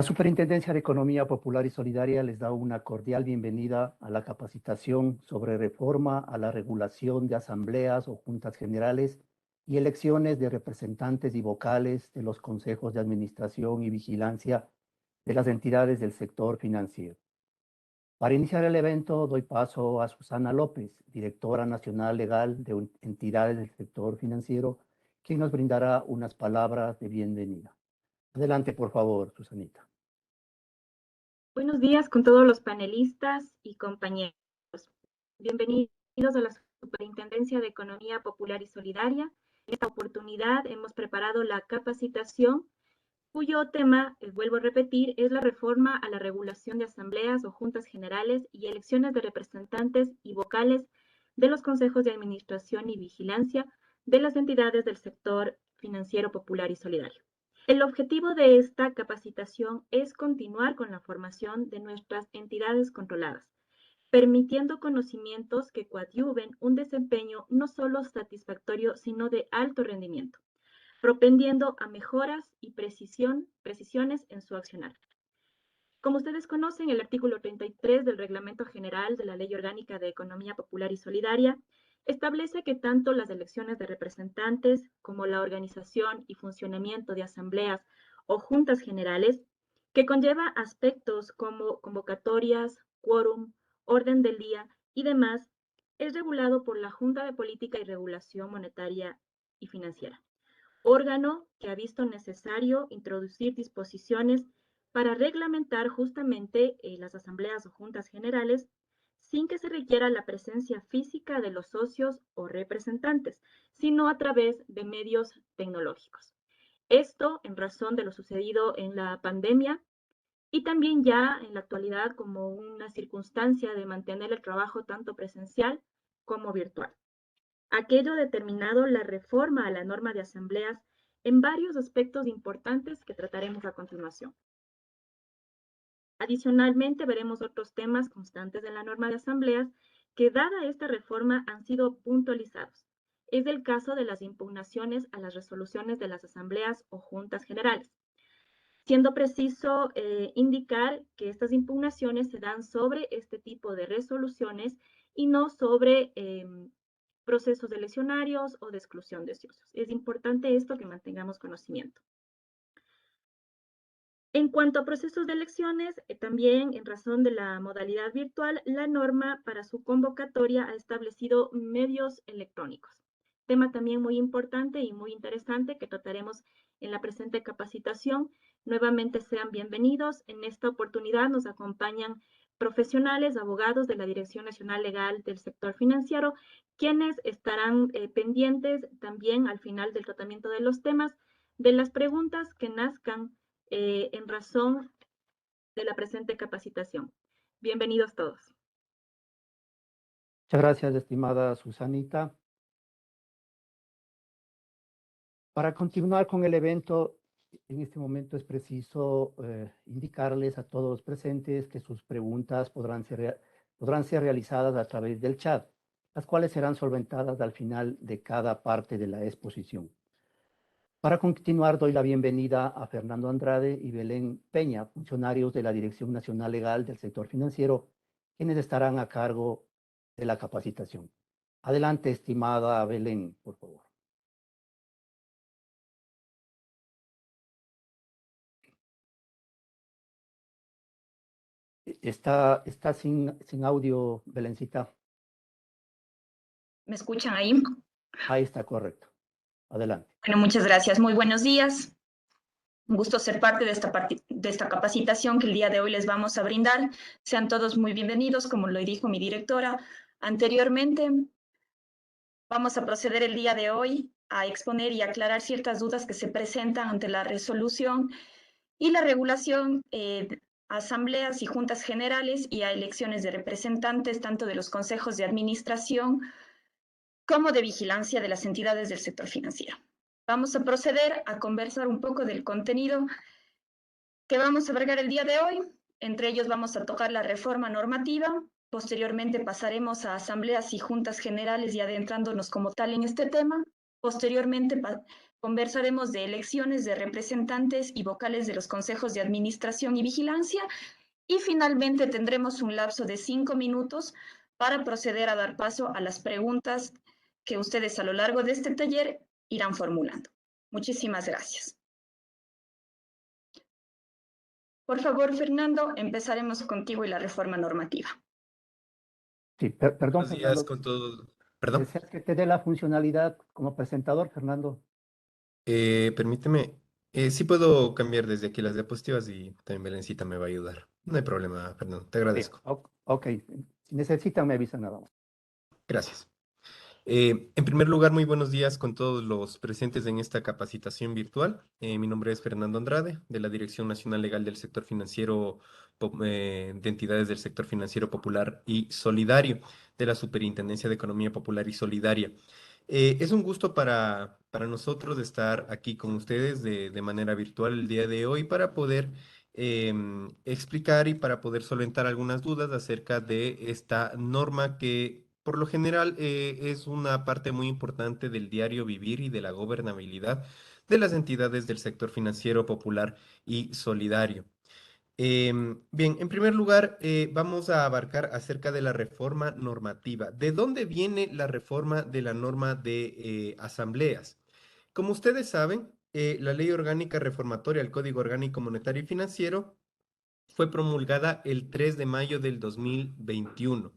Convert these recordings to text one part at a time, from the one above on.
La Superintendencia de Economía Popular y Solidaria les da una cordial bienvenida a la capacitación sobre reforma a la regulación de asambleas o juntas generales y elecciones de representantes y vocales de los consejos de administración y vigilancia de las entidades del sector financiero. Para iniciar el evento, doy paso a Susana López, directora nacional legal de entidades del sector financiero, quien nos brindará unas palabras de bienvenida. Adelante, por favor, Susanita. Buenos días con todos los panelistas y compañeros. Bienvenidos a la Superintendencia de Economía Popular y Solidaria. En esta oportunidad hemos preparado la capacitación cuyo tema, vuelvo a repetir, es la reforma a la regulación de asambleas o juntas generales y elecciones de representantes y vocales de los consejos de administración y vigilancia de las entidades del sector financiero popular y solidario. El objetivo de esta capacitación es continuar con la formación de nuestras entidades controladas, permitiendo conocimientos que coadyuven un desempeño no solo satisfactorio, sino de alto rendimiento, propendiendo a mejoras y precisiones en su accionar. Como ustedes conocen, el artículo 33 del Reglamento General de la Ley Orgánica de Economía Popular y Solidaria establece que tanto las elecciones de representantes como la organización y funcionamiento de asambleas o juntas generales, que conlleva aspectos como convocatorias, quórum, orden del día y demás, es regulado por la Junta de Política y Regulación Monetaria y Financiera, órgano que ha visto necesario introducir disposiciones para reglamentar justamente las asambleas o juntas generales sin que se requiera la presencia física de los socios o representantes, sino a través de medios tecnológicos. Esto en razón de lo sucedido en la pandemia y también ya en la actualidad como una circunstancia de mantener el trabajo tanto presencial como virtual. Aquello determinado la reforma a la norma de asambleas en varios aspectos importantes que trataremos a continuación. Adicionalmente, veremos otros temas constantes de la norma de asambleas que, dada esta reforma, han sido puntualizados. Es el caso de las impugnaciones a las resoluciones de las asambleas o juntas generales, siendo preciso indicar que estas impugnaciones se dan sobre este tipo de resoluciones y no sobre procesos eleccionarios o de exclusión de ociosos. Es importante esto que mantengamos conocimiento. En cuanto a procesos de elecciones, también en razón de la modalidad virtual, la norma para su convocatoria ha establecido medios electrónicos. Tema también muy importante y muy interesante que trataremos en la presente capacitación. Nuevamente sean bienvenidos. En esta oportunidad nos acompañan profesionales, abogados de la Dirección Nacional Legal del Sector Financiero, quienes estarán pendientes también al final del tratamiento de los temas de las preguntas que nazcan en razón de la presente capacitación. Bienvenidos todos. Muchas gracias, estimada Susanita. Para continuar con el evento, en este momento es preciso indicarles a todos los presentes que sus preguntas podrán ser realizadas a través del chat, las cuales serán solventadas al final de cada parte de la exposición. Para continuar, doy la bienvenida a Fernando Andrade y Belén Peña, funcionarios de la Dirección Nacional Legal del Sector Financiero, quienes estarán a cargo de la capacitación. Adelante, estimada Belén, por favor. Está sin audio, Belencita. ¿Me escuchan ahí? Ahí está, correcto. Adelante. Bueno, muchas gracias. Muy buenos días. Un gusto ser parte de esta capacitación que el día de hoy les vamos a brindar. Sean todos muy bienvenidos, como lo dijo mi directora anteriormente. Vamos a proceder el día de hoy a exponer y aclarar ciertas dudas que se presentan ante la resolución y la regulación a asambleas y juntas generales y a elecciones de representantes tanto de los consejos de administración como de vigilancia de las entidades del sector financiero. Vamos a proceder a conversar un poco del contenido que vamos a abarcar el día de hoy. Entre ellos vamos a tocar la reforma normativa. Posteriormente pasaremos a asambleas y juntas generales y adentrándonos como tal en este tema. Posteriormente Conversaremos de elecciones de representantes y vocales de los consejos de administración y vigilancia. Y finalmente tendremos un lapso de 5 minutos para proceder a dar paso a las preguntas que ustedes a lo largo de este taller irán formulando. Muchísimas gracias. Por favor, Fernando, empezaremos contigo y la reforma normativa. Sí, perdón, Buenos días Fernando. con todos. ¿Perdón? ¿Deseas que te dé la funcionalidad como presentador, Fernando? Permíteme. Sí puedo cambiar desde aquí las diapositivas y también Belencita me va a ayudar. No hay problema, Fernando. Te Sí, agradezco. ok. Si necesitan, me avisan nada más. Gracias. En primer lugar, muy buenos días con todos los presentes en esta capacitación virtual. Mi nombre es Fernando Andrade, de la Dirección Nacional Legal del Sector Financiero, de entidades del sector financiero popular y solidario, de la Superintendencia de Economía Popular y Solidaria. Es un gusto para nosotros estar aquí con ustedes de manera virtual el día de hoy para poder explicar y para poder solventar algunas dudas acerca de esta norma que por lo general es una parte muy importante del diario vivir y de la gobernabilidad de las entidades del sector financiero popular y solidario. Bien, en primer lugar, vamos a abarcar acerca de la reforma normativa. ¿De dónde viene la reforma de la norma de asambleas? Como ustedes saben, la Ley Orgánica Reformatoria al Código Orgánico Monetario y Financiero fue promulgada el 3 de mayo del 2021.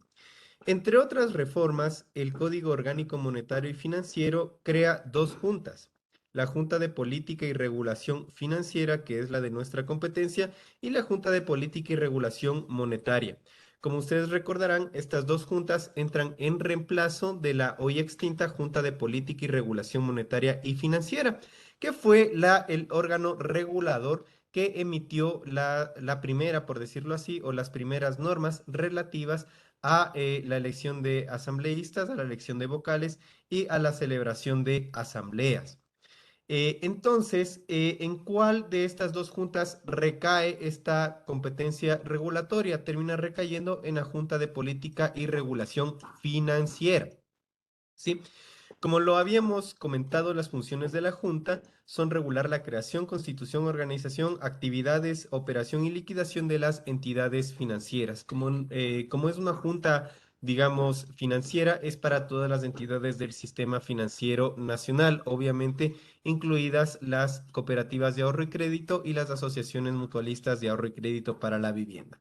Entre otras reformas, el Código Orgánico Monetario y Financiero crea dos juntas: la Junta de Política y Regulación Financiera, que es la de nuestra competencia, y la Junta de Política y Regulación Monetaria. Como ustedes recordarán, estas dos juntas entran en reemplazo de la hoy extinta Junta de Política y Regulación Monetaria y Financiera, que fue el órgano regulador que emitió la primera, por decirlo así, o las primeras normas relativas a la elección de asambleístas, a la elección de vocales y a la celebración de asambleas. Entonces, ¿en cuál de estas dos juntas recae esta competencia regulatoria? Termina recayendo en la Junta de Política y Regulación Financiera. ¿Sí? Como lo habíamos comentado, las funciones de la Junta son regular la creación, constitución, organización, actividades, operación y liquidación de las entidades financieras. Como es una Junta, digamos, financiera, es para todas las entidades del sistema financiero nacional, obviamente incluidas las cooperativas de ahorro y crédito y las asociaciones mutualistas de ahorro y crédito para la vivienda.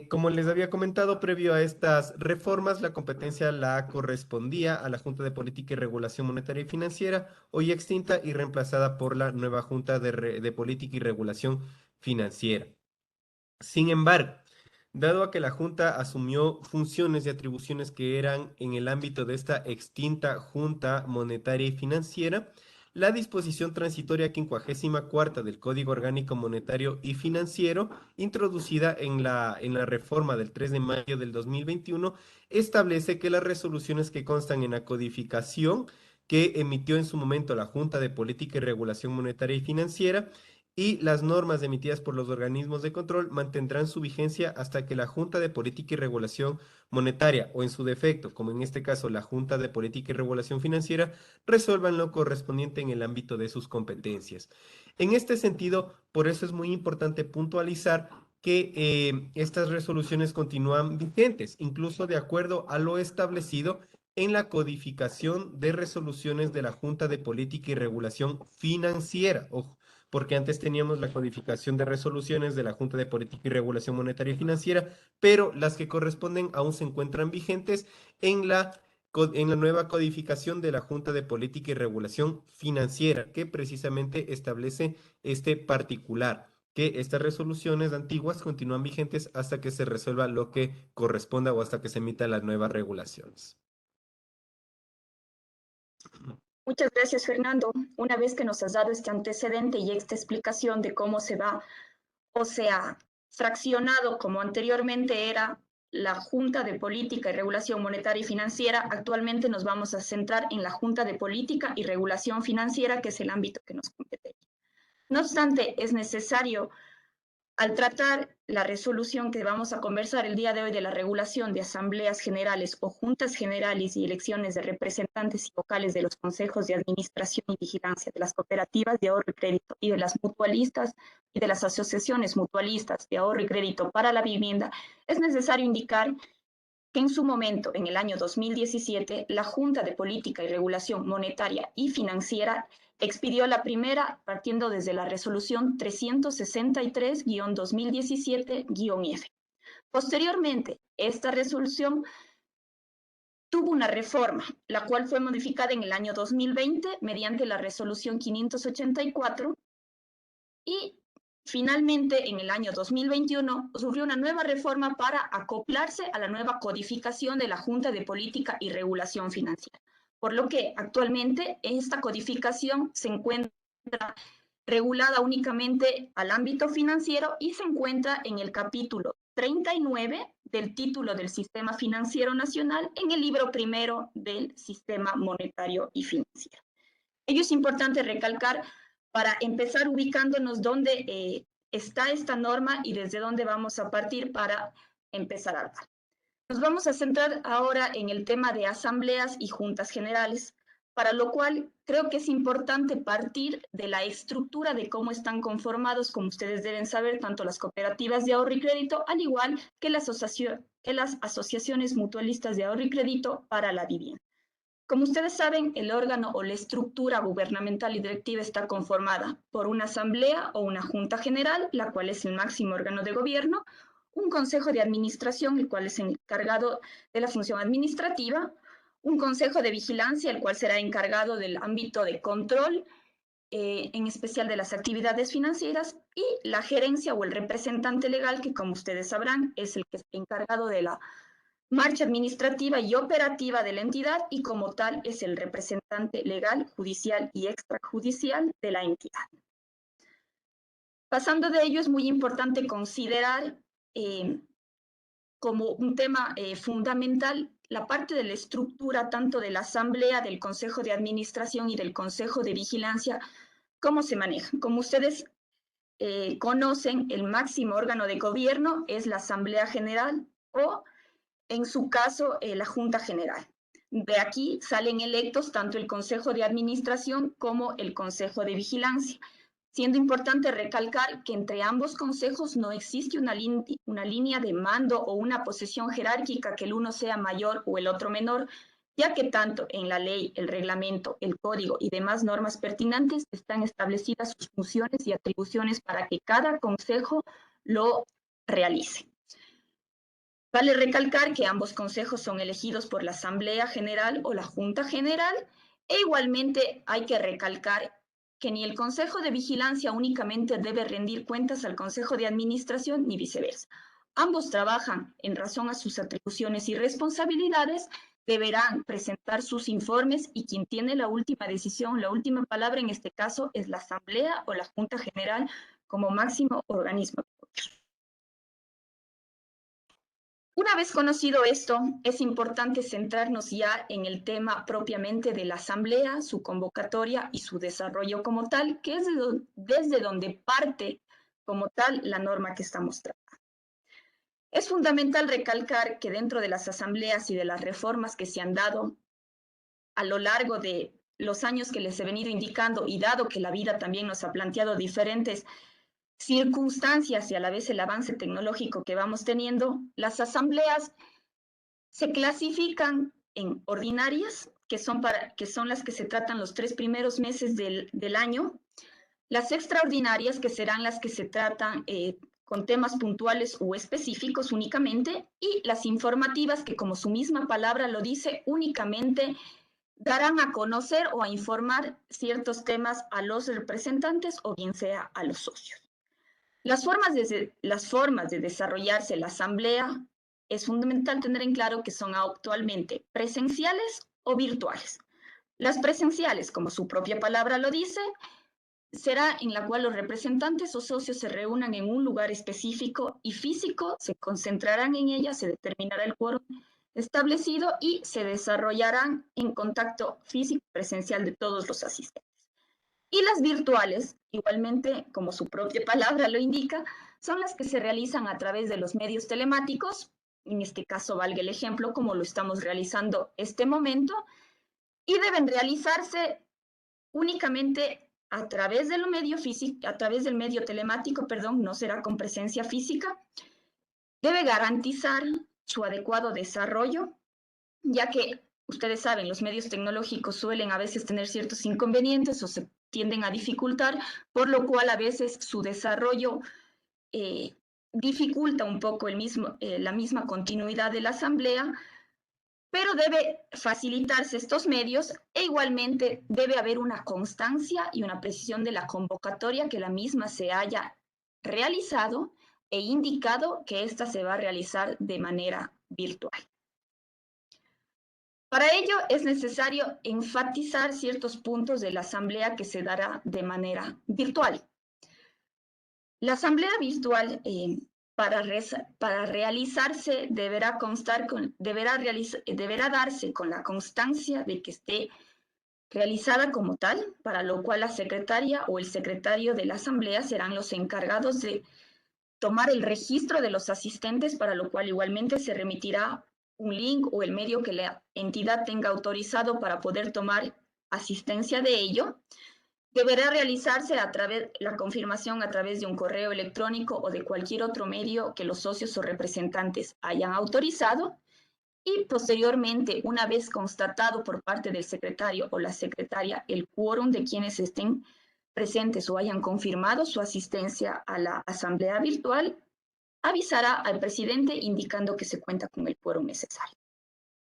Como les había comentado, previo a estas reformas, la competencia la correspondía a la Junta de Política y Regulación Monetaria y Financiera, hoy extinta y reemplazada por la nueva Junta de Política y Regulación Financiera. Sin embargo, dado a que la Junta asumió funciones y atribuciones que eran en el ámbito de esta extinta Junta Monetaria y Financiera, la disposición transitoria 54ª del Código Orgánico Monetario y Financiero, introducida en la reforma del 3 de mayo del 2021, establece que las resoluciones que constan en la codificación que emitió en su momento la Junta de Política y Regulación Monetaria y Financiera y las normas emitidas por los organismos de control mantendrán su vigencia hasta que la Junta de Política y Regulación Monetaria, o en su defecto, como en este caso la Junta de Política y Regulación Financiera, resuelvan lo correspondiente en el ámbito de sus competencias. En este sentido, por eso es muy importante puntualizar que estas resoluciones continúan vigentes, incluso de acuerdo a lo establecido en la codificación de resoluciones de la Junta de Política y Regulación Financiera. Ojo, porque antes teníamos la codificación de resoluciones de la Junta de Política y Regulación Monetaria y Financiera, pero las que corresponden aún se encuentran vigentes en la nueva codificación de la Junta de Política y Regulación Financiera, que precisamente establece este particular, que estas resoluciones antiguas continúan vigentes hasta que se resuelva lo que corresponda o hasta que se emitan las nuevas regulaciones. Muchas gracias, Fernando. Una vez que nos has dado este antecedente y esta explicación de cómo se va, o sea, fraccionado como anteriormente era la Junta de Política y Regulación Monetaria y Financiera, actualmente nos vamos a centrar en la Junta de Política y Regulación Financiera, que es el ámbito que nos compete. No obstante, es necesario Al tratar la resolución que vamos a conversar el día de hoy de la regulación de asambleas generales o juntas generales y elecciones de representantes y vocales de los consejos de administración y vigilancia de las cooperativas de ahorro y crédito y de las mutualistas y de las asociaciones mutualistas de ahorro y crédito para la vivienda, es necesario indicar que en su momento, en el año 2017, la Junta de Política y Regulación Monetaria y Financiera expidió la primera partiendo desde la resolución 363-2017-F. Posteriormente, esta resolución tuvo una reforma, la cual fue modificada en el año 2020 mediante la resolución 584 y finalmente, en el año 2021, sufrió una nueva reforma para acoplarse a la nueva codificación de la Junta de Política y Regulación Financiera, por lo que actualmente esta codificación se encuentra regulada únicamente al ámbito financiero y se encuentra en el capítulo 39 del título del Sistema Financiero Nacional en el libro primero del Sistema Monetario y Financiero. Ello es importante recalcar para empezar ubicándonos dónde está esta norma y desde dónde vamos a partir para empezar a hablar. Nos vamos a centrar ahora en el tema de asambleas y juntas generales, para lo cual creo que es importante partir de la estructura de cómo están conformados, como ustedes deben saber, tanto las cooperativas de ahorro y crédito, al igual que las asociaciones mutualistas de ahorro y crédito para la vivienda. Como ustedes saben, el órgano o la estructura gubernamental y directiva está conformada por una asamblea o una junta general, la cual es el máximo órgano de gobierno, un consejo de administración, el cual es encargado de la función administrativa, un consejo de vigilancia, el cual será encargado del ámbito de control, en especial de las actividades financieras, y la gerencia o el representante legal, que como ustedes sabrán, es el que está encargado de la marcha administrativa y operativa de la entidad y como tal es el representante legal, judicial y extrajudicial de la entidad. Pasando de ello, es muy importante considerar como un tema fundamental la parte de la estructura tanto de la asamblea, del consejo de administración y del consejo de vigilancia, cómo se manejan. Como ustedes conocen, el máximo órgano de gobierno es la Asamblea General o en su caso, la Junta General. De aquí salen electos tanto el Consejo de Administración como el Consejo de Vigilancia, siendo importante recalcar que entre ambos consejos no existe una línea de mando o una posición jerárquica que el uno sea mayor o el otro menor, ya que tanto en la ley, el reglamento, el código y demás normas pertinentes están establecidas sus funciones y atribuciones para que cada consejo lo realice. Vale recalcar que ambos consejos son elegidos por la Asamblea General o la Junta General e igualmente hay que recalcar que ni el Consejo de Vigilancia únicamente debe rendir cuentas al Consejo de Administración ni viceversa. Ambos trabajan en razón a sus atribuciones y responsabilidades, deberán presentar sus informes y quien tiene la última decisión, la última palabra en este caso es la Asamblea o la Junta General como máximo organismo. Una vez conocido esto, es importante centrarnos ya en el tema propiamente de la asamblea, su convocatoria y su desarrollo como tal, que es desde donde parte como tal la norma que estamos tratando. Es fundamental recalcar que dentro de las asambleas y de las reformas que se han dado a lo largo de los años que les he venido indicando y dado que la vida también nos ha planteado diferentes circunstancias y a la vez el avance tecnológico que vamos teniendo, las asambleas se clasifican en ordinarias, que son las que se tratan los 3 primeros meses del año, las extraordinarias, que serán las que se tratan con temas puntuales o específicos únicamente, y las informativas, que como su misma palabra lo dice, únicamente darán a conocer o a informar ciertos temas a los representantes o bien sea a los socios. Las formas de desarrollarse la asamblea es fundamental tener en claro que son actualmente presenciales o virtuales. Las presenciales, como su propia palabra lo dice, será en la cual los representantes o socios se reúnan en un lugar específico y físico, se concentrarán en ella, se determinará el quórum establecido y se desarrollarán en contacto físico presencial de todos los asistentes. Y las virtuales, igualmente, como su propia palabra lo indica, son las que se realizan a través de los medios telemáticos, en este caso valga el ejemplo como lo estamos realizando este momento, y deben realizarse únicamente a través del medio físico, a través del medio telemático, perdón, no será con presencia física. Debe garantizar su adecuado desarrollo, ya que ustedes saben, los medios tecnológicos suelen a veces tener ciertos inconvenientes o se tienden a dificultar, por lo cual a veces su desarrollo dificulta un poco la misma continuidad de la asamblea, pero debe facilitarse estos medios e igualmente debe haber una constancia y una precisión de la convocatoria, que la misma se haya realizado e indicado que ésta se va a realizar de manera virtual. Para ello es necesario enfatizar ciertos puntos de la asamblea que se dará de manera virtual. La asamblea virtual para realizarse deberá darse con la constancia de que esté realizada como tal, para lo cual la secretaria o el secretario de la asamblea serán los encargados de tomar el registro de los asistentes, para lo cual igualmente se remitirá un link o el medio que la entidad tenga autorizado para poder tomar asistencia de ello. Deberá realizarse la confirmación a través de un correo electrónico o de cualquier otro medio que los socios o representantes hayan autorizado. Y posteriormente, una vez constatado por parte del secretario o la secretaria el quórum de quienes estén presentes o hayan confirmado su asistencia a la asamblea virtual, avisará al presidente indicando que se cuenta con el quórum necesario.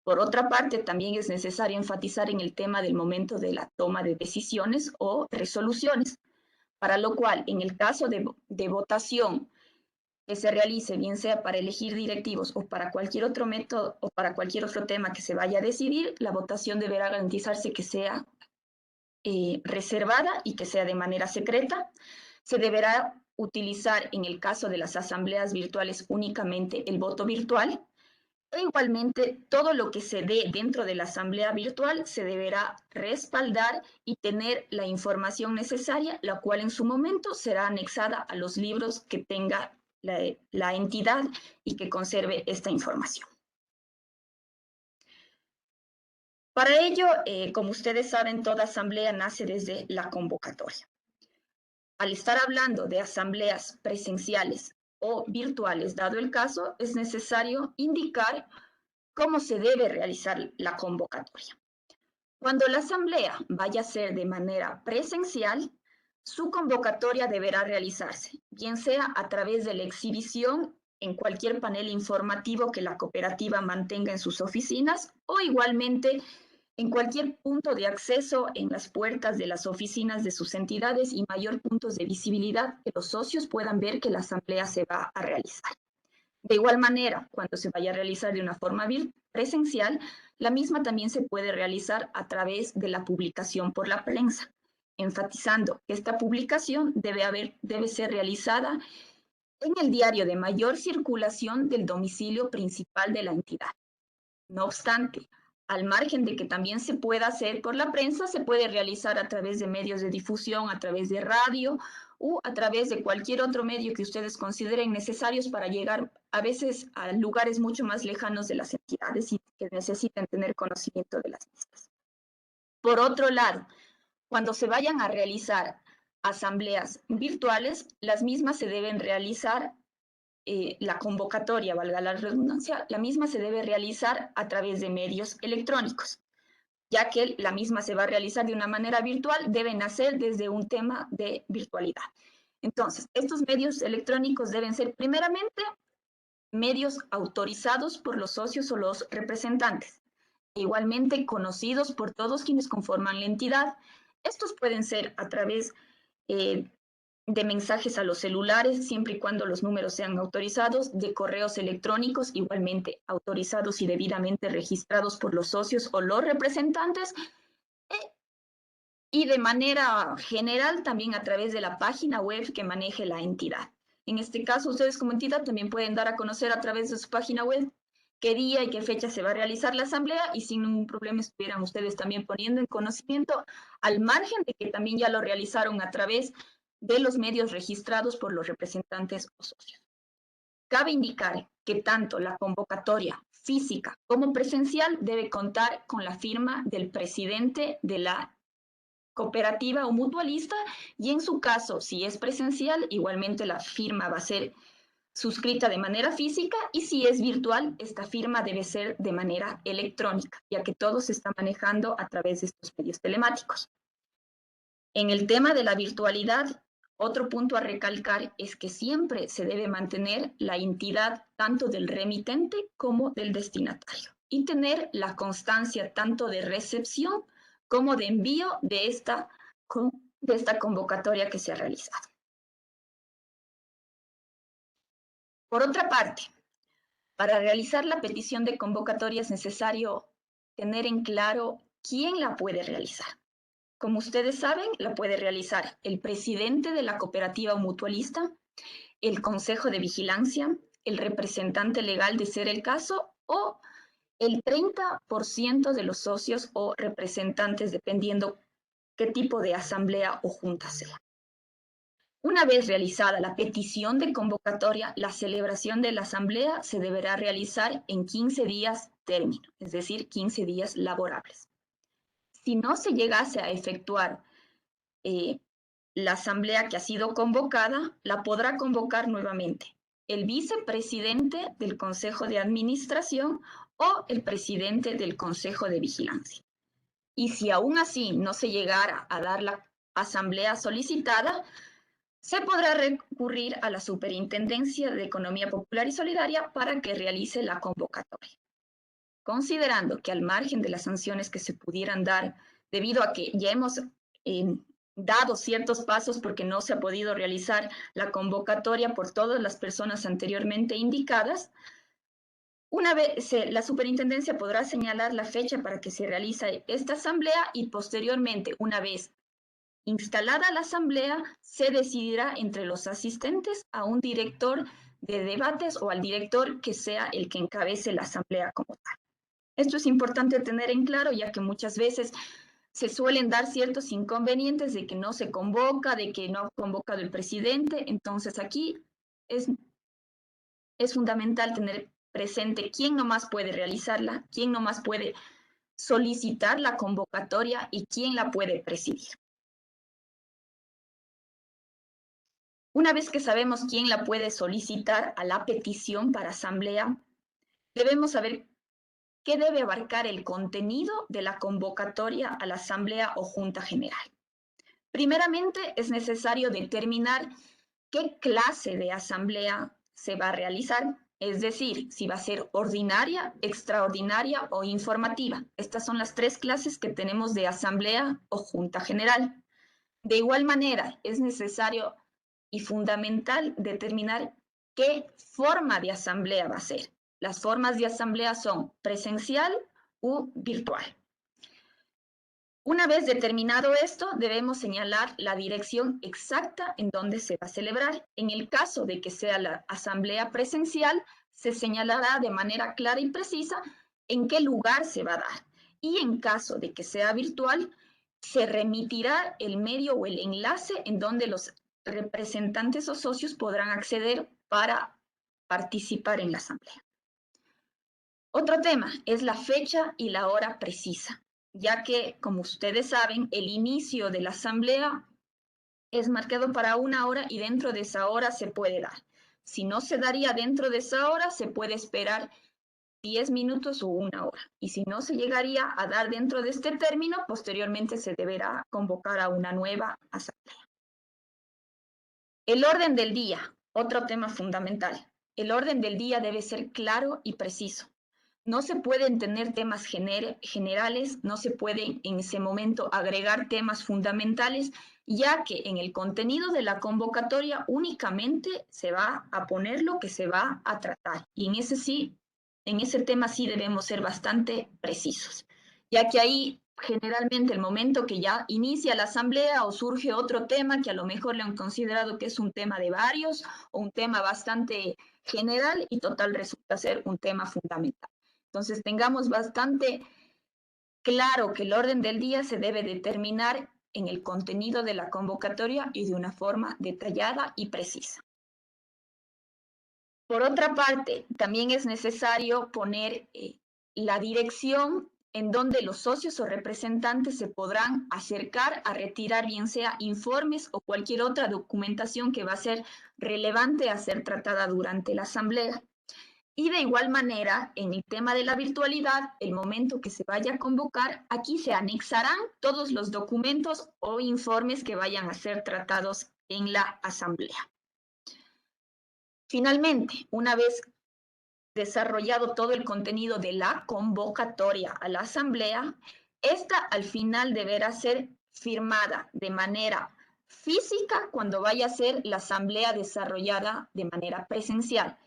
Por otra parte, también es necesario enfatizar en el tema del momento de la toma de decisiones o resoluciones, para lo cual, en el caso de votación que se realice, bien sea para elegir directivos o para cualquier otro método o para cualquier otro tema que se vaya a decidir, la votación deberá garantizarse que sea reservada y que sea de manera secreta. Se deberá utilizar, en el caso de las asambleas virtuales, únicamente el voto virtual. E igualmente, todo lo que se dé dentro de la asamblea virtual se deberá respaldar y tener la información necesaria, la cual en su momento será anexada a los libros que tenga la entidad y que conserve esta información. Para ello, como ustedes saben, toda asamblea nace desde la convocatoria. Al estar hablando de asambleas presenciales o virtuales, dado el caso, es necesario indicar cómo se debe realizar la convocatoria. Cuando la asamblea vaya a ser de manera presencial, su convocatoria deberá realizarse, bien sea a través de la exhibición en cualquier panel informativo que la cooperativa mantenga en sus oficinas o igualmente en cualquier punto de acceso en las puertas de las oficinas de sus entidades y mayor puntos de visibilidad que los socios puedan ver que la asamblea se va a realizar. De igual manera, cuando se vaya a realizar de una forma presencial, la misma también se puede realizar a través de la publicación por la prensa, enfatizando que esta publicación debe ser realizada en el diario de mayor circulación del domicilio principal de la entidad. No obstante, al margen de que también se pueda hacer por la prensa, se puede realizar a través de medios de difusión, a través de radio o a través de cualquier otro medio que ustedes consideren necesarios para llegar a veces a lugares mucho más lejanos de las entidades y que necesiten tener conocimiento de las mismas. Por otro lado, cuando se vayan a realizar asambleas virtuales, las mismas se deben realizar la convocatoria, valga la redundancia, la misma se debe realizar a través de medios electrónicos, ya que la misma se va a realizar de una manera virtual, debe nacer desde un tema de virtualidad. Entonces, estos medios electrónicos deben ser primeramente medios autorizados por los socios o los representantes, igualmente conocidos por todos quienes conforman la entidad. Estos pueden ser a través de mensajes a los celulares, siempre y cuando los números sean autorizados, de correos electrónicos igualmente autorizados y debidamente registrados por los socios o los representantes, y de manera general también a través de la página web que maneje la entidad. En este caso, ustedes como entidad también pueden dar a conocer a través de su página web qué día y qué fecha se va a realizar la asamblea y sin ningún problema estuvieran ustedes también poniendo en conocimiento, al margen de que también ya lo realizaron a través de los medios registrados por los representantes o socios. Cabe indicar que tanto la convocatoria física como presencial debe contar con la firma del presidente de la cooperativa o mutualista y en su caso, si es presencial, igualmente la firma va a ser suscrita de manera física y si es virtual, esta firma debe ser de manera electrónica, ya que todo se está manejando a través de estos medios telemáticos. En el tema de la virtualidad, otro punto a recalcar es que siempre se debe mantener la identidad tanto del remitente como del destinatario y tener la constancia tanto de recepción como de envío de esta convocatoria que se ha realizado. Por otra parte, para realizar la petición de convocatoria es necesario tener en claro quién la puede realizar. Como ustedes saben, la puede realizar el presidente de la cooperativa o mutualista, el consejo de vigilancia, el representante legal de ser el caso o el 30% de los socios o representantes, dependiendo qué tipo de asamblea o junta sea. Una vez realizada la petición de convocatoria, la celebración de la asamblea se deberá realizar en 15 días término, es decir, 15 días laborables. Si no se llegase a efectuar la asamblea que ha sido convocada, la podrá convocar nuevamente el vicepresidente del Consejo de Administración o el presidente del Consejo de Vigilancia. Y si aún así no se llegara a dar la asamblea solicitada, se podrá recurrir a la Superintendencia de Economía Popular y Solidaria para que realice la convocatoria. Considerando que al margen de las sanciones que se pudieran dar, debido a que ya hemos dado ciertos pasos porque no se ha podido realizar la convocatoria por todas las personas anteriormente indicadas, una vez la superintendencia podrá señalar la fecha para que se realice esta asamblea y posteriormente, una vez instalada la asamblea, se decidirá entre los asistentes a un director de debates o al director que sea el que encabece la asamblea como tal. Esto es importante tener en claro, ya que muchas veces se suelen dar ciertos inconvenientes de que no se convoca, de que no ha convocado el presidente. Entonces aquí es fundamental tener presente quién nomás puede realizarla, quién nomás puede solicitar la convocatoria y quién la puede presidir. Una vez que sabemos quién la puede solicitar a la petición para asamblea, debemos saber qué debe abarcar el contenido de la convocatoria a la asamblea o junta general. Primeramente, es necesario determinar qué clase de asamblea se va a realizar, es decir, si va a ser ordinaria, extraordinaria o informativa. Estas son las tres clases que tenemos de asamblea o junta general. De igual manera, es necesario y fundamental determinar qué forma de asamblea va a ser. Las formas de asamblea son presencial u virtual. Una vez determinado esto, debemos señalar la dirección exacta en donde se va a celebrar. En el caso de que sea la asamblea presencial, se señalará de manera clara y precisa en qué lugar se va a dar. Y en caso de que sea virtual, se remitirá el medio o el enlace en donde los representantes o socios podrán acceder para participar en la asamblea. Otro tema es la fecha y la hora precisa, ya que, como ustedes saben, el inicio de la asamblea es marcado para 1 hora y dentro de esa hora se puede dar. Si no se daría dentro de esa hora, se puede esperar 10 minutos o 1 hora. Y si no se llegaría a dar dentro de este término, posteriormente se deberá convocar a una nueva asamblea. El orden del día, otro tema fundamental. El orden del día debe ser claro y preciso. No se pueden tener temas generales, no se pueden en ese momento agregar temas fundamentales, ya que en el contenido de la convocatoria únicamente se va a poner lo que se va a tratar. Y en ese tema sí debemos ser bastante precisos, ya que ahí generalmente el momento que ya inicia la asamblea o surge otro tema que a lo mejor le han considerado que es un tema de varios o un tema bastante general y total resulta ser un tema fundamental. Entonces tengamos bastante claro que el orden del día se debe determinar en el contenido de la convocatoria y de una forma detallada y precisa. Por otra parte, también es necesario poner la dirección en donde los socios o representantes se podrán acercar a retirar bien sea informes o cualquier otra documentación que va a ser relevante a ser tratada durante la asamblea. Y de igual manera, en el tema de la virtualidad, el momento que se vaya a convocar, aquí se anexarán todos los documentos o informes que vayan a ser tratados en la asamblea. Finalmente, una vez desarrollado todo el contenido de la convocatoria a la asamblea, esta al final deberá ser firmada de manera física cuando vaya a ser la asamblea desarrollada de manera presencial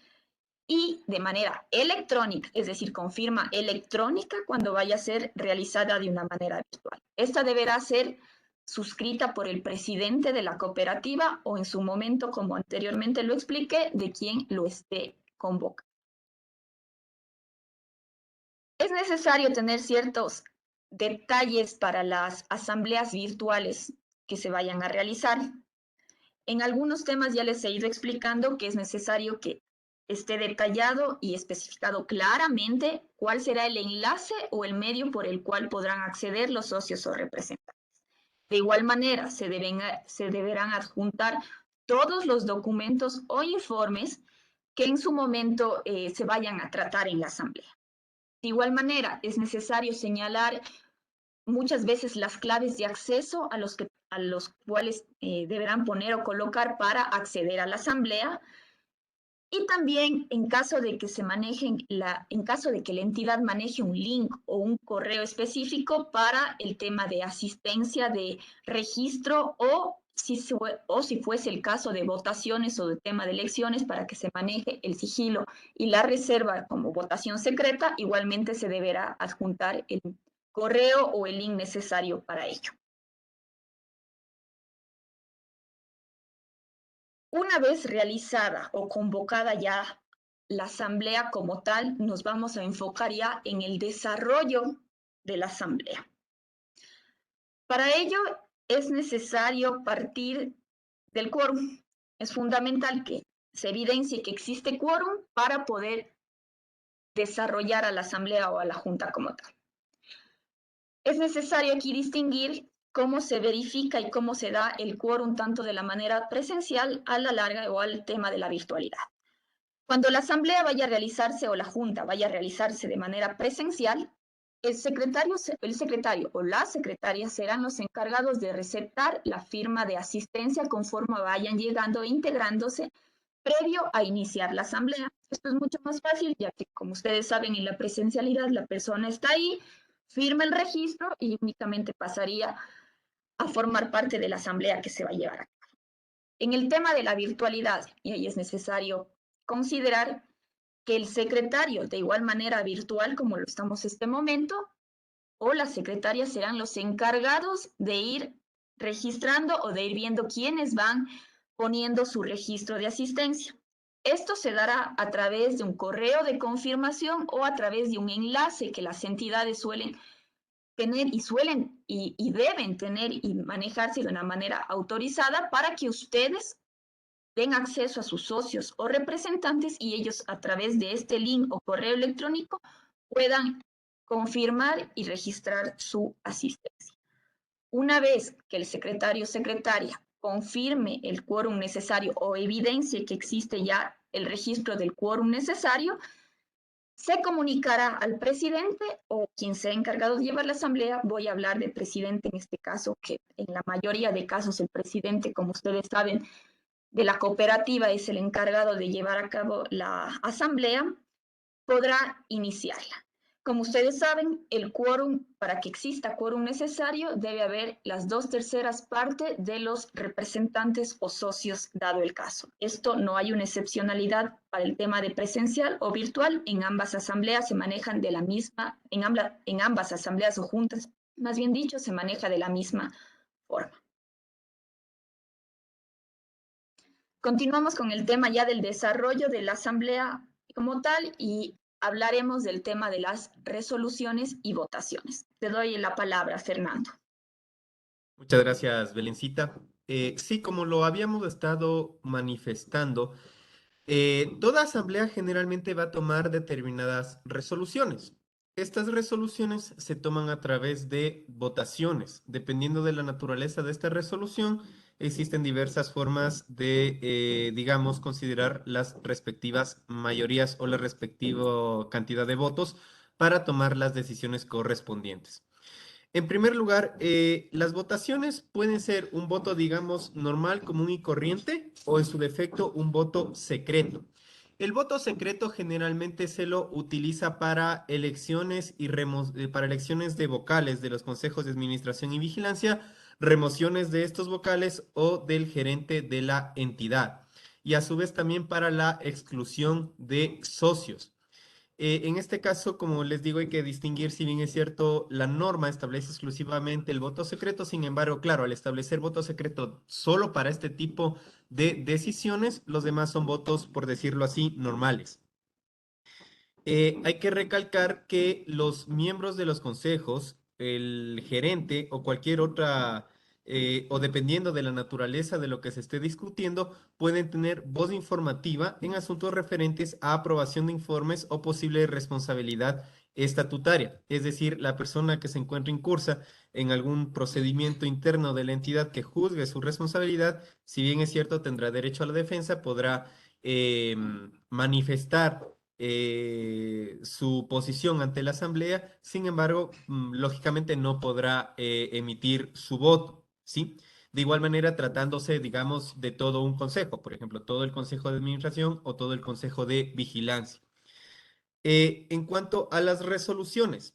y de manera electrónica, es decir, con firma electrónica cuando vaya a ser realizada de una manera virtual. Esta deberá ser suscrita por el presidente de la cooperativa o en su momento, como anteriormente lo expliqué, de quien lo esté convocando. Es necesario tener ciertos detalles para las asambleas virtuales que se vayan a realizar. En algunos temas ya les he ido explicando que es necesario que esté detallado y especificado claramente cuál será el enlace o el medio por el cual podrán acceder los socios o representantes. De igual manera, se deberán adjuntar todos los documentos o informes que en su momento se vayan a tratar en la asamblea. De igual manera, es necesario señalar muchas veces las claves de acceso a los cuales deberán poner o colocar para acceder a la asamblea. Y también en caso de que en caso de que la entidad maneje un link o un correo específico para el tema de asistencia, de registro o si fuese el caso de votaciones o de tema de elecciones para que se maneje el sigilo y la reserva como votación secreta, igualmente se deberá adjuntar el correo o el link necesario para ello. Una vez realizada o convocada ya la asamblea como tal, nos vamos a enfocar ya en el desarrollo de la asamblea. Para ello es necesario partir del quórum. Es fundamental que se evidencie que existe quórum para poder desarrollar a la asamblea o a la junta como tal. Es necesario aquí distinguir cómo se verifica y cómo se da el quórum tanto de la manera presencial a la larga o al tema de la virtualidad. Cuando la asamblea vaya a realizarse o la junta vaya a realizarse de manera presencial, el secretario o la secretaria serán los encargados de receptar la firma de asistencia conforme vayan llegando e integrándose previo a iniciar la asamblea. Esto es mucho más fácil, ya que, como ustedes saben, en la presencialidad la persona está ahí, firma el registro y únicamente pasaría a formar parte de la asamblea que se va a llevar a cabo. En el tema de la virtualidad, y ahí es necesario considerar que el secretario, de igual manera virtual como lo estamos en este momento, o la secretaria serán los encargados de ir registrando o de ir viendo quiénes van poniendo su registro de asistencia. Esto se dará a través de un correo de confirmación o a través de un enlace que las entidades suelen tener y deben tener y manejarse de una manera autorizada para que ustedes den acceso a sus socios o representantes y ellos a través de este link o correo electrónico puedan confirmar y registrar su asistencia. Una vez que el secretario o secretaria confirme el quórum necesario o evidencie que existe ya el registro del quórum necesario, se comunicará al presidente o quien sea encargado de llevar la asamblea. Voy a hablar del presidente en este caso, que en la mayoría de casos el presidente, como ustedes saben, de la cooperativa es el encargado de llevar a cabo la asamblea, podrá iniciarla. Como ustedes saben, el quórum, para que exista quórum necesario, debe haber las 2/3 partes de los representantes o socios, dado el caso. Esto no hay una excepcionalidad para el tema de presencial o virtual. En ambas asambleas se manejan de la misma, en ambas asambleas o juntas más bien dicho, se maneja de la misma forma. Continuamos con el tema ya del desarrollo de la asamblea como tal y hablaremos del tema de las resoluciones y votaciones. Te doy la palabra, Fernando. Muchas gracias, Belencita. Sí, como lo habíamos estado manifestando, toda asamblea generalmente va a tomar determinadas resoluciones. Estas resoluciones se toman a través de votaciones. Dependiendo de la naturaleza de esta resolución, existen diversas formas de, digamos, considerar las respectivas mayorías o la respectiva cantidad de votos para tomar las decisiones correspondientes. En primer lugar, las votaciones pueden ser un voto, digamos, normal, común y corriente, o en su defecto, un voto secreto. El voto secreto generalmente se lo utiliza para elecciones para elecciones de vocales de los consejos de administración y vigilancia, remociones de estos vocales o del gerente de la entidad. Y a su vez también para la exclusión de socios. En este caso, como les digo, hay que distinguir, si bien es cierto, la norma establece exclusivamente el voto secreto, sin embargo, claro, al establecer voto secreto solo para este tipo de decisiones, los demás son votos, por decirlo así, normales. Hay que recalcar que los miembros de los consejos, el gerente o cualquier otra, o dependiendo de la naturaleza de lo que se esté discutiendo, pueden tener voz informativa en asuntos referentes a aprobación de informes o posible responsabilidad estatutaria. Es decir, la persona que se encuentra incursa en algún procedimiento interno de la entidad que juzgue su responsabilidad, si bien es cierto, tendrá derecho a la defensa, podrá manifestar su posición ante la asamblea. Sin embargo, lógicamente no podrá emitir su voto, ¿sí? De igual manera, tratándose, digamos, de todo un consejo, por ejemplo, todo el consejo de administración o todo el consejo de vigilancia. En cuanto a las resoluciones,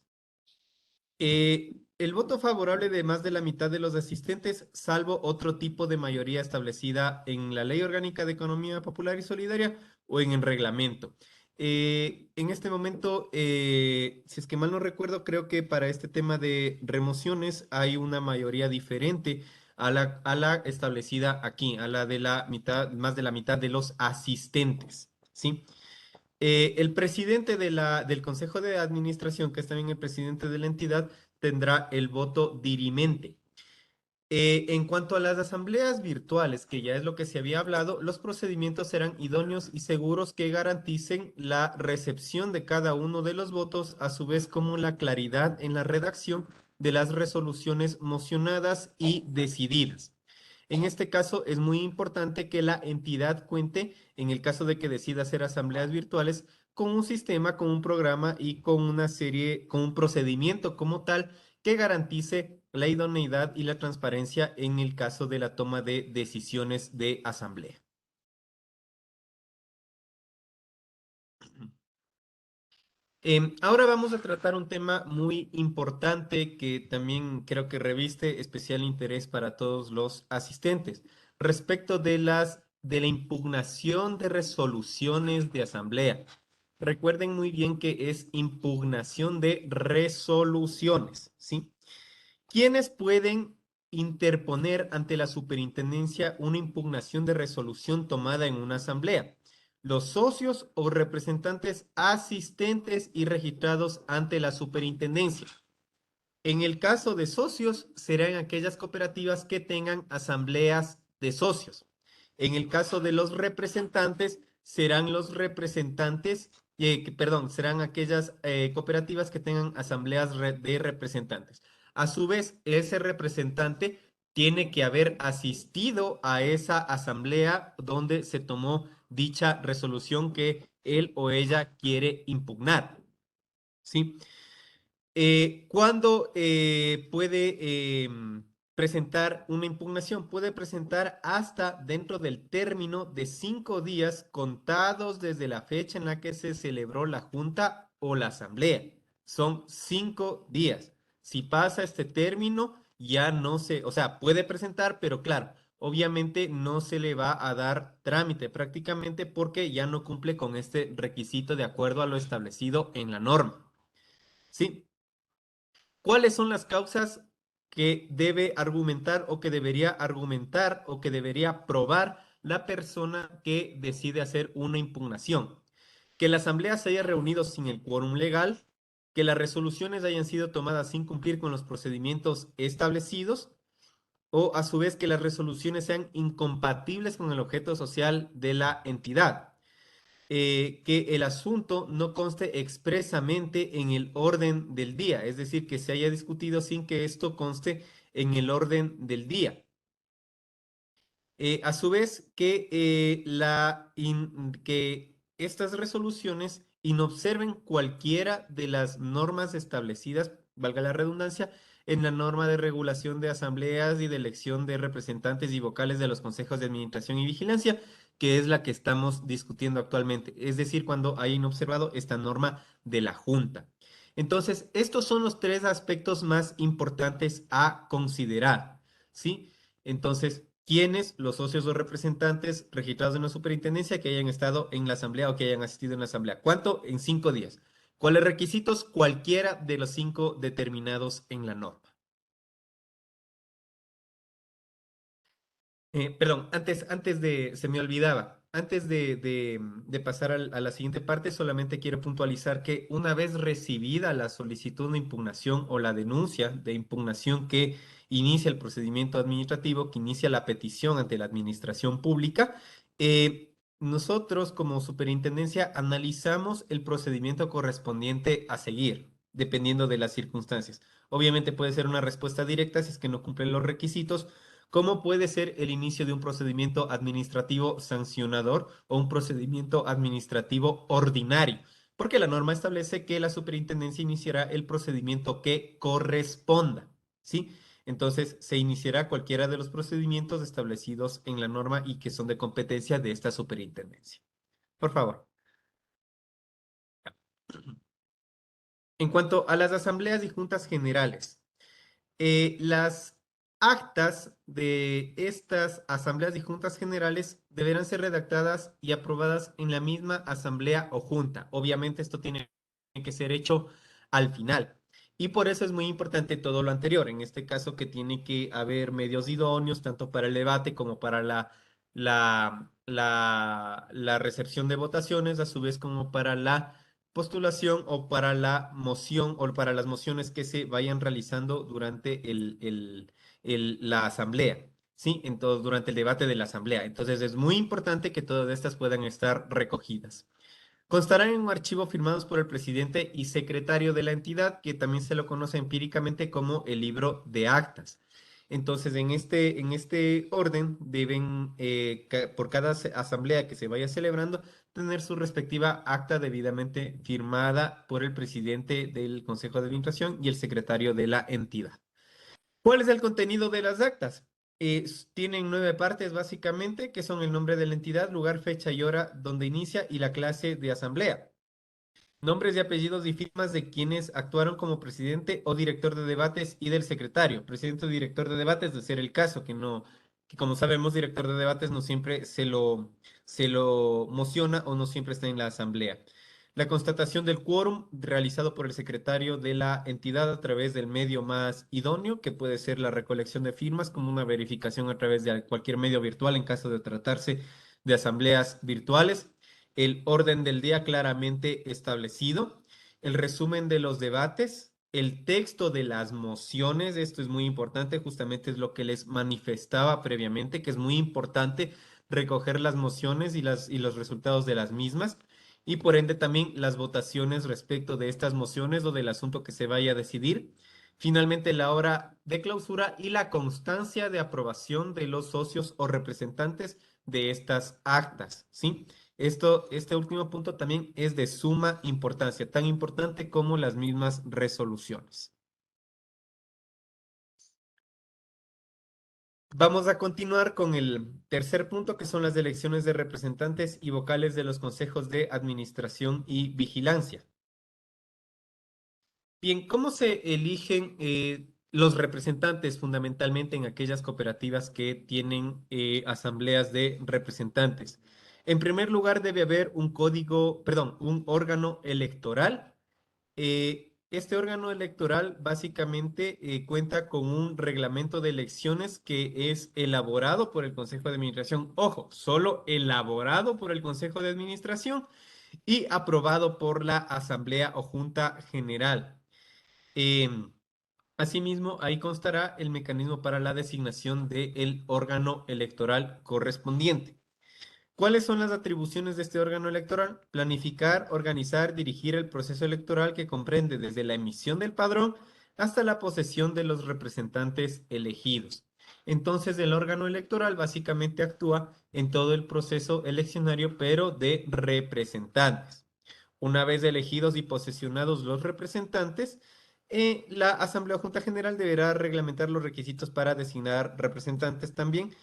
el voto favorable de más de la mitad de los asistentes, salvo otro tipo de mayoría establecida en la Ley Orgánica de Economía Popular y Solidaria o en el reglamento. En este momento, si es que mal no recuerdo, creo que para este tema de remociones hay una mayoría diferente a la establecida aquí, a la de la mitad, más de la mitad de los asistentes, ¿sí? El presidente del Consejo de Administración, que es también el presidente de la entidad, tendrá el voto dirimente. En cuanto a las asambleas virtuales, que ya es lo que se había hablado, los procedimientos serán idóneos y seguros que garanticen la recepción de cada uno de los votos, a su vez como la claridad en la redacción de las resoluciones mocionadas y decididas. En este caso, es muy importante que la entidad cuente, en el caso de que decida hacer asambleas virtuales, con un sistema, con un programa y con una serie, con un procedimiento como tal que garantice la idoneidad y la transparencia en el caso de la toma de decisiones de asamblea. Ahora vamos a tratar un tema muy importante que también creo que reviste especial interés para todos los asistentes, respecto de la impugnación de resoluciones de asamblea. Recuerden muy bien que es impugnación de resoluciones, ¿sí? ¿Quiénes pueden interponer ante la superintendencia una impugnación de resolución tomada en una asamblea? Los socios o representantes asistentes y registrados ante la superintendencia. En el caso de socios, serán aquellas cooperativas que tengan asambleas de socios. En el caso de los representantes, serán los representantes, serán aquellas cooperativas que tengan asambleas de representantes. A su vez, ese representante tiene que haber asistido a esa asamblea donde se tomó dicha resolución que él o ella quiere impugnar. ¿Sí? ¿Cuándo puede presentar una impugnación? Puede presentar hasta dentro del término de 5 días contados desde la fecha en la que se celebró la junta o la asamblea. Son 5 días. Si pasa este término, ya no se, o sea, puede presentar, pero claro, obviamente no se le va a dar trámite prácticamente porque ya no cumple con este requisito de acuerdo a lo establecido en la norma. ¿Sí? ¿Cuáles son las causas que debe argumentar o que debería argumentar o que debería probar la persona que decide hacer una impugnación? Que la asamblea se haya reunido sin el quórum legal, que las resoluciones hayan sido tomadas sin cumplir con los procedimientos establecidos, o a su vez que las resoluciones sean incompatibles con el objeto social de la entidad. Que el asunto no conste expresamente en el orden del día, es decir, que se haya discutido sin que esto conste en el orden del día. A su vez, que estas resoluciones inobserven cualquiera de las normas establecidas, valga la redundancia, en la norma de regulación de asambleas y de elección de representantes y vocales de los consejos de administración y vigilancia, que es la que estamos discutiendo actualmente. Es decir, cuando hayan observado esta norma de la Junta. Entonces, estos son los tres aspectos más importantes a considerar, ¿sí? Entonces, ¿quiénes? Los socios o representantes registrados en la superintendencia que hayan estado en la asamblea o que hayan asistido en la asamblea. ¿Cuánto? En 5 días. ¿Cuáles requisitos? Cualquiera de los 5 determinados en la norma. Perdón, se me olvidaba, antes de pasar a la siguiente parte, solamente quiero puntualizar que una vez recibida la solicitud de impugnación o la denuncia de impugnación que inicia el procedimiento administrativo, que inicia la petición ante la administración pública, nosotros como superintendencia analizamos el procedimiento correspondiente a seguir, dependiendo de las circunstancias. Obviamente puede ser una respuesta directa si es que no cumplen los requisitos, como puede ser el inicio de un procedimiento administrativo sancionador o un procedimiento administrativo ordinario, porque la norma establece que la superintendencia iniciará el procedimiento que corresponda, ¿sí? Entonces, se iniciará cualquiera de los procedimientos establecidos en la norma y que son de competencia de esta superintendencia. Por favor. En cuanto a las asambleas y juntas generales, las actas de estas asambleas y juntas generales deberán ser redactadas y aprobadas en la misma asamblea o junta. Obviamente esto tiene que ser hecho al final. Y por eso es muy importante todo lo anterior. En este caso que tiene que haber medios idóneos, tanto para el debate como para la recepción de votaciones, a su vez como para la postulación o para la moción o para las mociones que se vayan realizando durante la asamblea, ¿sí? Entonces, durante el debate de la asamblea. Entonces, es muy importante que todas estas puedan estar recogidas. Constarán en un archivo firmados por el presidente y secretario de la entidad, que también se lo conoce empíricamente como el libro de actas. Entonces, en este orden deben, por cada asamblea que se vaya celebrando, tener su respectiva acta debidamente firmada por el presidente del Consejo de Administración y el secretario de la entidad. ¿Cuál es el contenido de las actas? Tienen 9 partes básicamente, que son el nombre de la entidad, lugar, fecha y hora donde inicia y la clase de asamblea. Nombres y apellidos y firmas de quienes actuaron como presidente o director de debates y del secretario. Presidente o director de debates, de ser el caso, que como sabemos, director de debates no siempre se lo mociona o no siempre está en la asamblea. La constatación del quórum realizado por el secretario de la entidad a través del medio más idóneo, que puede ser la recolección de firmas, como una verificación a través de cualquier medio virtual en caso de tratarse de asambleas virtuales. El orden del día claramente establecido, el resumen de los debates, el texto de las mociones, esto es muy importante, justamente es lo que les manifestaba previamente, que es muy importante recoger las mociones y los resultados de las mismas, y por ende también las votaciones respecto de estas mociones o del asunto que se vaya a decidir. Finalmente, la hora de clausura y la constancia de aprobación de los socios o representantes de estas actas, ¿sí? Este último punto también es de suma importancia, tan importante como las mismas resoluciones. Vamos a continuar con el tercer punto, que son las elecciones de representantes y vocales de los consejos de administración y vigilancia. Bien, ¿cómo se eligen los representantes fundamentalmente en aquellas cooperativas que tienen asambleas de representantes? En primer lugar, debe haber un órgano electoral Este órgano electoral básicamente cuenta con un reglamento de elecciones que es elaborado por el Consejo de Administración. Ojo, solo elaborado por el Consejo de Administración y aprobado por la Asamblea o Junta General. Em, Asimismo, ahí constará el mecanismo para la designación del órgano electoral correspondiente. ¿Cuáles son las atribuciones de este órgano electoral? Planificar, organizar, dirigir el proceso electoral que comprende desde la emisión del padrón hasta la posesión de los representantes elegidos. Entonces, el órgano electoral básicamente actúa en todo el proceso eleccionario, pero de representantes. Una vez elegidos y posesionados los representantes, la Asamblea o Junta General deberá reglamentar los requisitos para designar representantes también.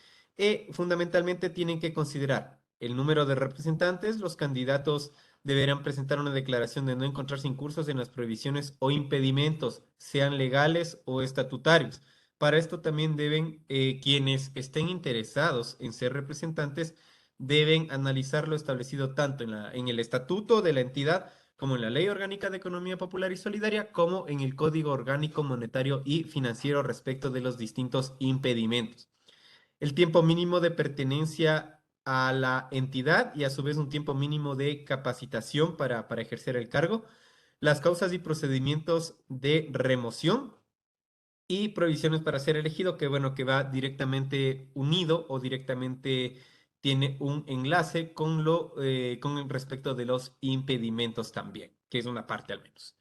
Fundamentalmente tienen que considerar el número de representantes. Los candidatos deberán presentar una declaración de no encontrarse incursos en las prohibiciones o impedimentos, sean legales o estatutarios. Para esto también deben, quienes estén interesados en ser representantes, deben analizar lo establecido tanto en el estatuto de la entidad como en la Ley Orgánica de Economía Popular y Solidaria, como en el Código Orgánico Monetario y Financiero respecto de los distintos impedimentos. El tiempo mínimo de pertenencia a la entidad y a su vez un tiempo mínimo de capacitación para ejercer el cargo, las causas y procedimientos de remoción y prohibiciones para ser elegido, que bueno, que va directamente unido o directamente tiene un enlace con el respecto de los impedimentos también, que es una parte al menos.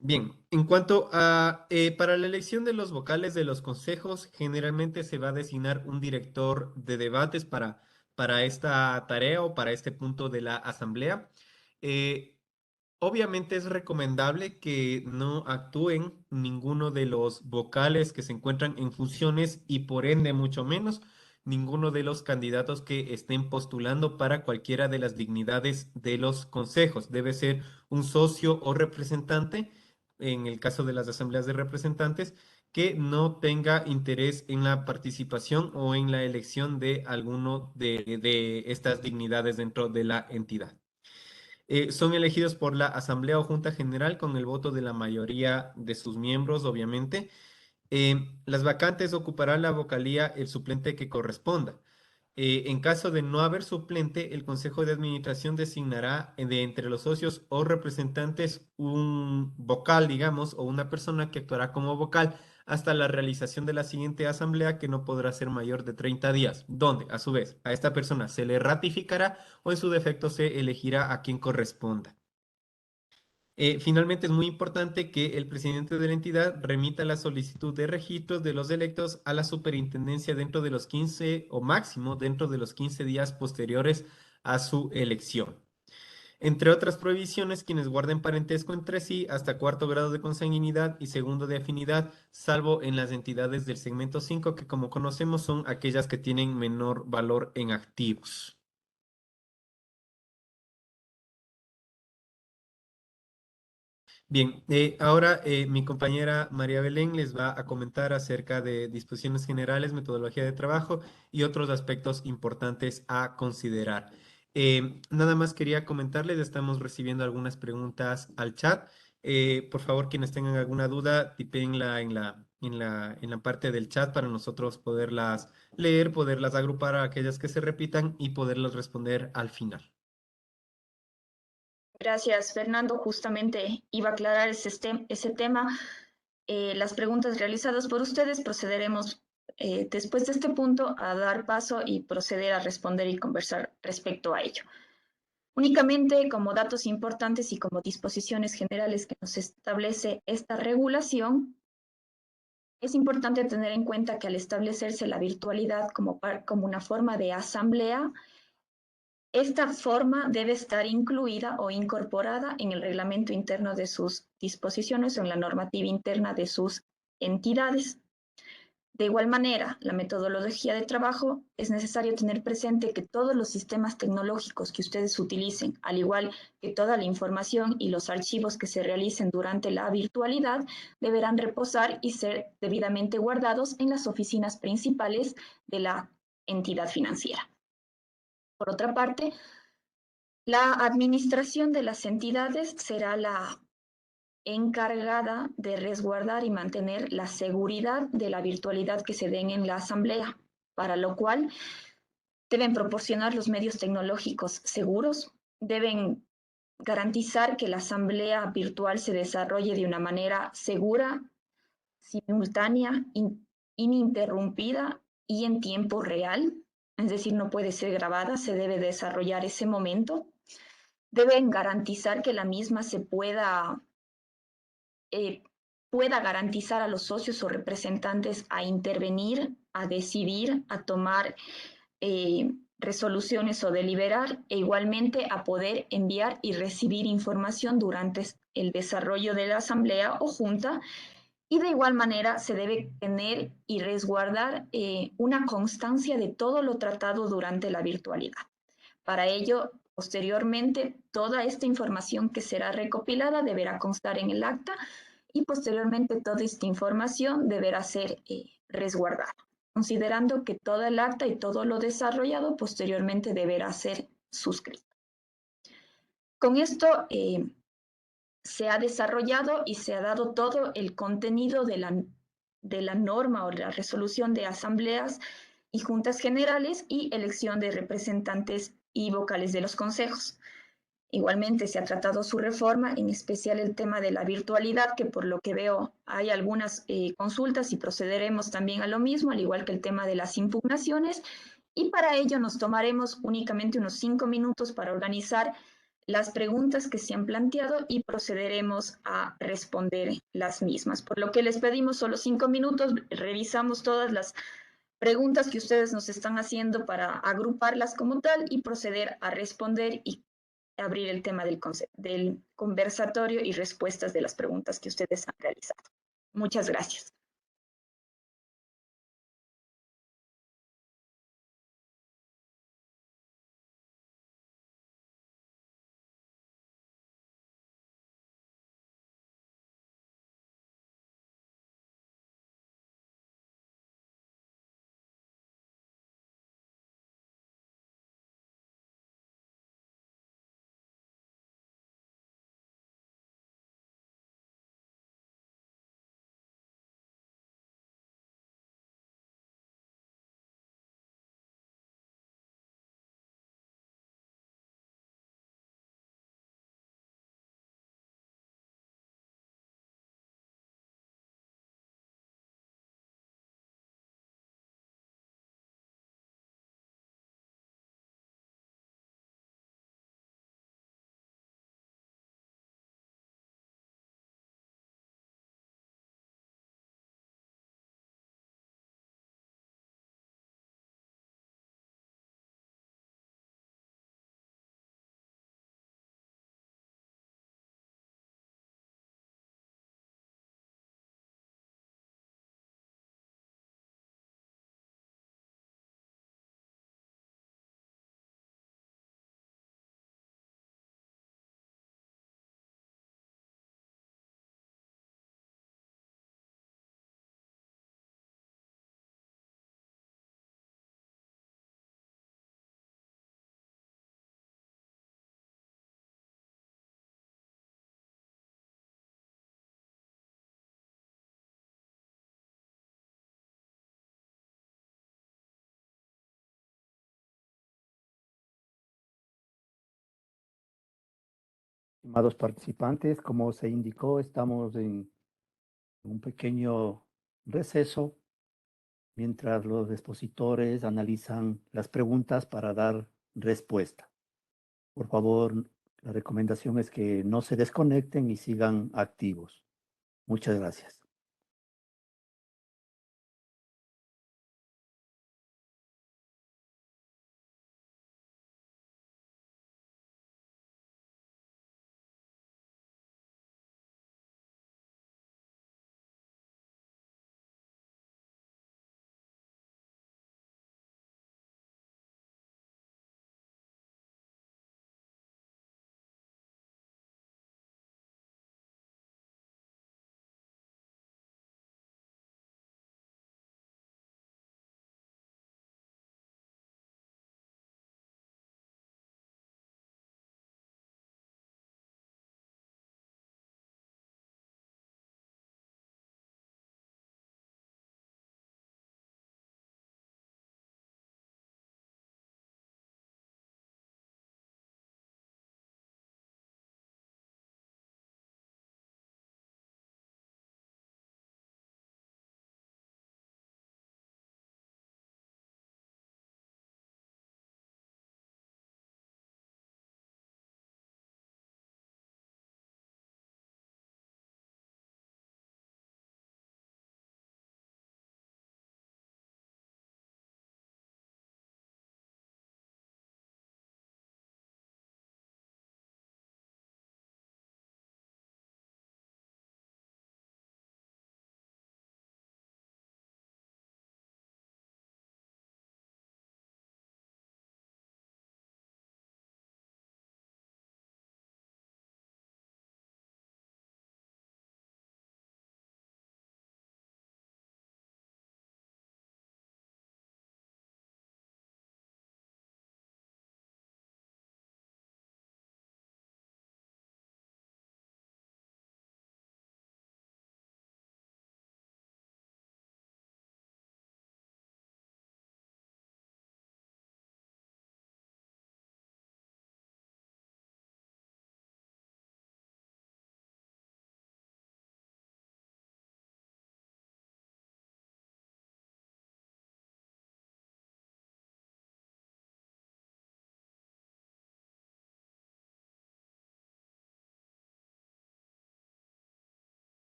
Bien, en cuanto a, para la elección de los vocales de los consejos, generalmente se va a designar un director de debates para esta tarea o para este punto de la asamblea. Eh, Obviamente es recomendable que no actúen ninguno de los vocales que se encuentran en funciones y por ende mucho menos ninguno de los candidatos que estén postulando para cualquiera de las dignidades de los consejos. Debe ser un socio o representante, en el caso de las asambleas de representantes, que no tenga interés en la participación o en la elección de alguno de estas dignidades dentro de la entidad. Son elegidos por la Asamblea o Junta General con el voto de la mayoría de sus miembros, obviamente. Las vacantes ocupará la vocalía el suplente que corresponda. En caso de no haber suplente, el Consejo de Administración designará de entre los socios o representantes un vocal, digamos, o una persona que actuará como vocal hasta la realización de la siguiente asamblea, que no podrá ser mayor de 30 días, donde, a su vez, a esta persona se le ratificará o en su defecto se elegirá a quien corresponda. Finalmente, es muy importante que el presidente de la entidad remita la solicitud de registros de los electos a la superintendencia dentro de los 15 o máximo dentro de los 15 días posteriores a su elección. Entre otras prohibiciones, quienes guarden parentesco entre sí hasta cuarto grado de consanguinidad y segundo de afinidad, salvo en las entidades del segmento 5, que como conocemos son aquellas que tienen menor valor en activos. Bien, ahora mi compañera María Belén les va a comentar acerca de disposiciones generales, metodología de trabajo y otros aspectos importantes a considerar. Nada más quería comentarles, estamos recibiendo algunas preguntas al chat. Por favor, quienes tengan alguna duda, tipenla en la parte del chat para nosotros poderlas leer, poderlas agrupar a aquellas que se repitan y poderlas responder al final. Gracias, Fernando. Justamente iba a aclarar ese tema. Las preguntas realizadas por ustedes procederemos después de este punto a dar paso y proceder a responder y conversar respecto a ello. Únicamente como datos importantes y como disposiciones generales que nos establece esta regulación, es importante tener en cuenta que al establecerse la virtualidad como una forma de asamblea, esta forma debe estar incluida o incorporada en el reglamento interno de sus disposiciones o en la normativa interna de sus entidades. De igual manera, la metodología de trabajo es necesario tener presente que todos los sistemas tecnológicos que ustedes utilicen, al igual que toda la información y los archivos que se realicen durante la virtualidad, deberán reposar y ser debidamente guardados en las oficinas principales de la entidad financiera. Por otra parte, la administración de las entidades será la encargada de resguardar y mantener la seguridad de la virtualidad que se den en la asamblea, para lo cual deben proporcionar los medios tecnológicos seguros, deben garantizar que la asamblea virtual se desarrolle de una manera segura, simultánea, ininterrumpida y en tiempo real, es decir, no puede ser grabada, se debe desarrollar ese momento. Deben garantizar que la misma se pueda garantizar a los socios o representantes a intervenir, a decidir, a tomar resoluciones o deliberar, e igualmente a poder enviar y recibir información durante el desarrollo de la asamblea o junta. Y de igual manera se debe tener y resguardar una constancia de todo lo tratado durante la virtualidad. Para ello, posteriormente, toda esta información que será recopilada deberá constar en el acta y posteriormente toda esta información deberá ser resguardada, considerando que toda el acta y todo lo desarrollado posteriormente deberá ser suscrito. Con esto se ha desarrollado y se ha dado todo el contenido de la norma o la resolución de asambleas y juntas generales y elección de representantes y vocales de los consejos. Igualmente se ha tratado su reforma, en especial el tema de la virtualidad, que por lo que veo hay algunas consultas y procederemos también a lo mismo, al igual que el tema de las impugnaciones. Y para ello nos tomaremos únicamente unos 5 minutos para organizar las preguntas que se han planteado y procederemos a responder las mismas. Por lo que les pedimos solo 5 minutos, revisamos todas las preguntas que ustedes nos están haciendo para agruparlas como tal y proceder a responder y abrir el tema del conversatorio y respuestas de las preguntas que ustedes han realizado. Muchas gracias. Estimados participantes, como se indicó, estamos en un pequeño receso mientras los expositores analizan las preguntas para dar respuesta. Por favor, la recomendación es que no se desconecten y sigan activos. Muchas gracias.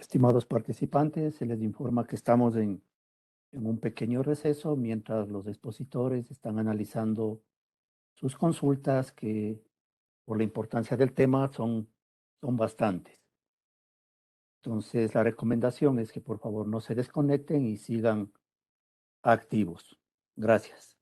Estimados participantes, se les informa que estamos en un pequeño receso mientras los expositores están analizando sus consultas que por la importancia del tema son bastantes. Entonces, la recomendación es que por favor no se desconecten y sigan activos. Gracias.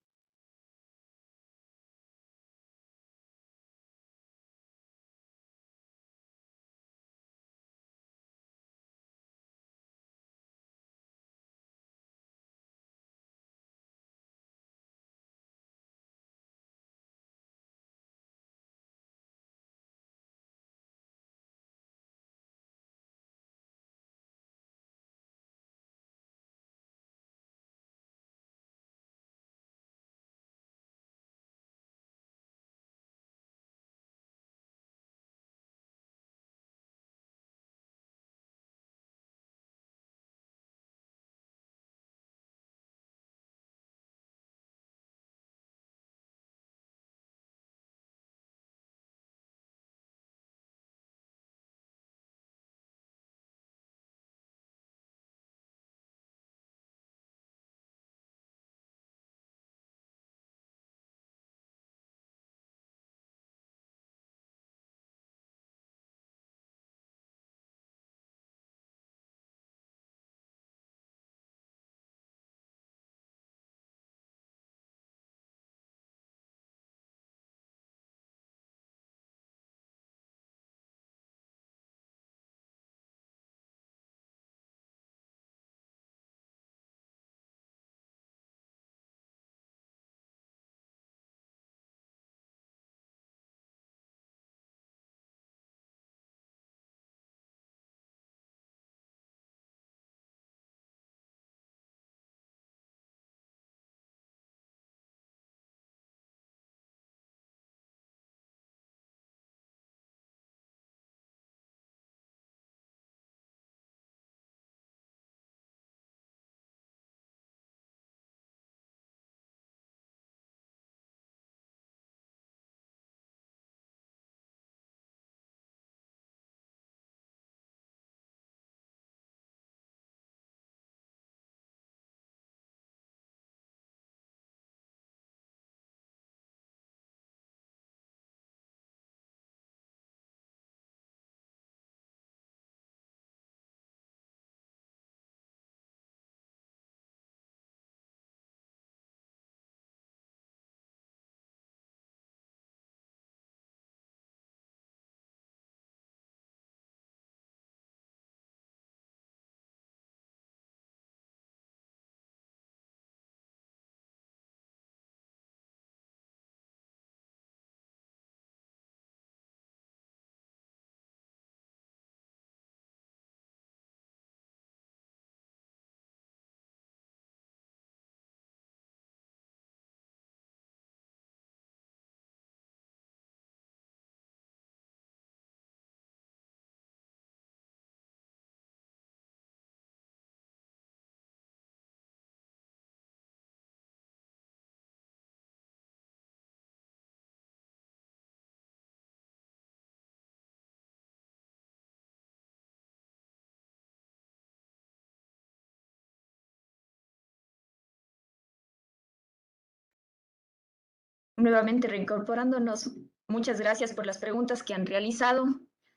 Nuevamente reincorporándonos, muchas gracias por las preguntas que han realizado.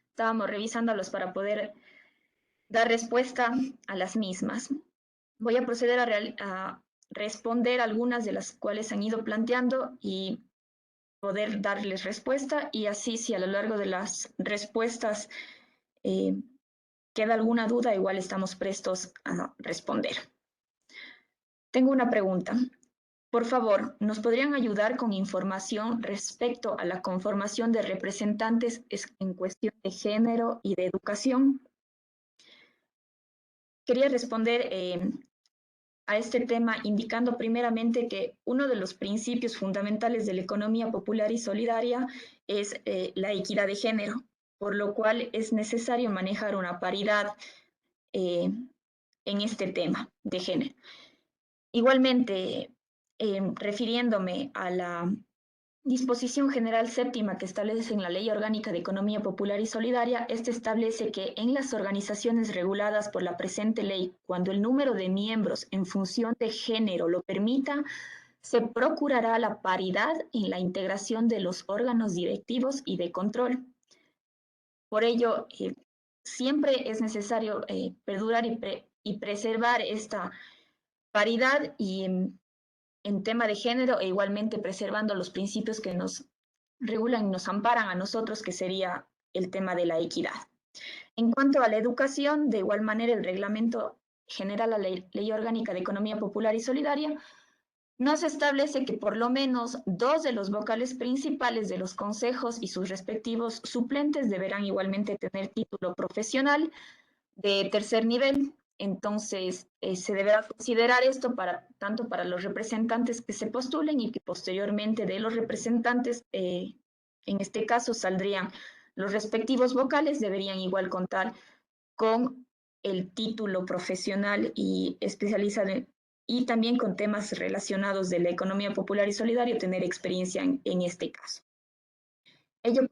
Estábamos revisándolos para poder dar respuesta a las mismas. Voy a proceder a responder algunas de las cuales han ido planteando y poder darles respuesta, y así si a lo largo de las respuestas queda alguna duda, igual estamos prestos a responder. Tengo una pregunta. Por favor, ¿nos podrían ayudar con información respecto a la conformación de representantes en cuestión de género y de educación? Quería responder a este tema indicando primeramente que uno de los principios fundamentales de la economía popular y solidaria es la equidad de género, por lo cual es necesario manejar una paridad en este tema de género. Igualmente, refiriéndome a la disposición general séptima que establece en la Ley Orgánica de Economía Popular y Solidaria, este establece que en las organizaciones reguladas por la presente ley, cuando el número de miembros en función de género lo permita, se procurará la paridad en la integración de los órganos directivos y de control. Por ello, siempre es necesario perdurar y preservar esta paridad y en tema de género, e igualmente preservando los principios que nos regulan y nos amparan a nosotros, que sería el tema de la equidad. En cuanto a la educación, de igual manera, el Reglamento General a la Ley Orgánica de Economía Popular y Solidaria nos establece que por lo menos 2 de los vocales principales de los consejos y sus respectivos suplentes deberán igualmente tener título profesional de tercer nivel. Entonces, se deberá considerar esto tanto para los representantes que se postulen y que posteriormente de los representantes, en este caso saldrían los respectivos vocales, deberían igual contar con el título profesional y especializado y también con temas relacionados de la economía popular y solidaria, tener experiencia en este caso. Ello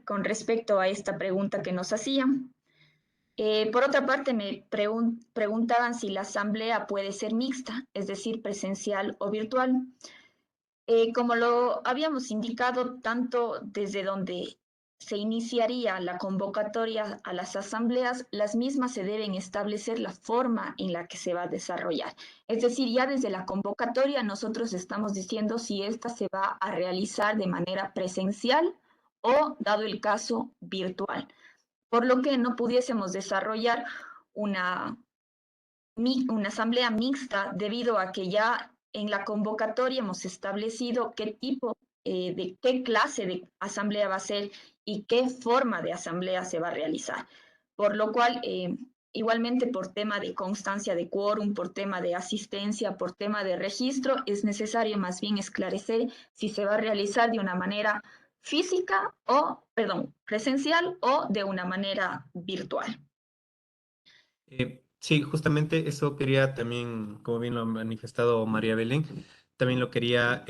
con respecto a esta pregunta que nos hacían. Por otra parte, me preguntaban si la asamblea puede ser mixta, es decir, presencial o virtual. Como lo habíamos indicado, tanto desde donde se iniciaría la convocatoria a las asambleas, las mismas se deben establecer la forma en la que se va a desarrollar. Es decir, ya desde la convocatoria nosotros estamos diciendo si esta se va a realizar de manera presencial o, dado el caso, virtual. Por lo que no pudiésemos desarrollar una asamblea mixta debido a que ya en la convocatoria hemos establecido qué tipo, de qué clase de asamblea va a ser y qué forma de asamblea se va a realizar. Por lo cual, igualmente por tema de constancia de quórum, por tema de asistencia, por tema de registro, es necesario más bien esclarecer si se va a realizar de una manera física presencial o de una manera virtual. Sí, justamente eso quería también, como bien lo ha manifestado María Belén, también lo quería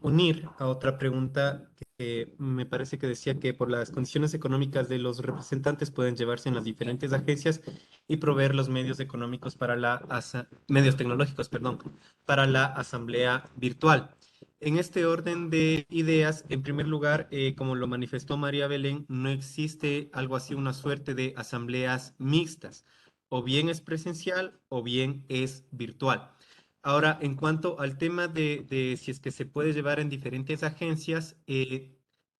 unir a otra pregunta que me parece que decía que por las condiciones económicas de los representantes pueden llevarse en las diferentes agencias y proveer los medios económicos para medios tecnológicos, perdón, para la asamblea virtual. En este orden de ideas, en primer lugar, como lo manifestó María Belén, no existe algo así, una suerte de asambleas mixtas. O bien es presencial o bien es virtual. Ahora, en cuanto al tema de si es que se puede llevar en diferentes agencias,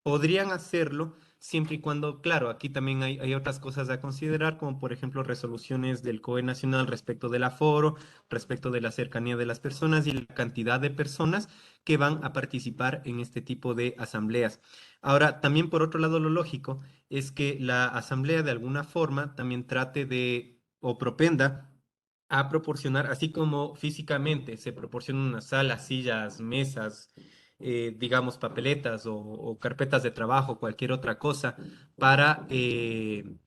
podrían hacerlo siempre y cuando, claro, aquí también hay otras cosas a considerar, como por ejemplo resoluciones del COE Nacional respecto del aforo, respecto de la cercanía de las personas y la cantidad de personas que van a participar en este tipo de asambleas. Ahora, también por otro lado, lo lógico es que la asamblea de alguna forma también trate de o propenda a proporcionar, así como físicamente se proporciona una sala, sillas, mesas, digamos, papeletas o carpetas de trabajo, cualquier otra cosa, para el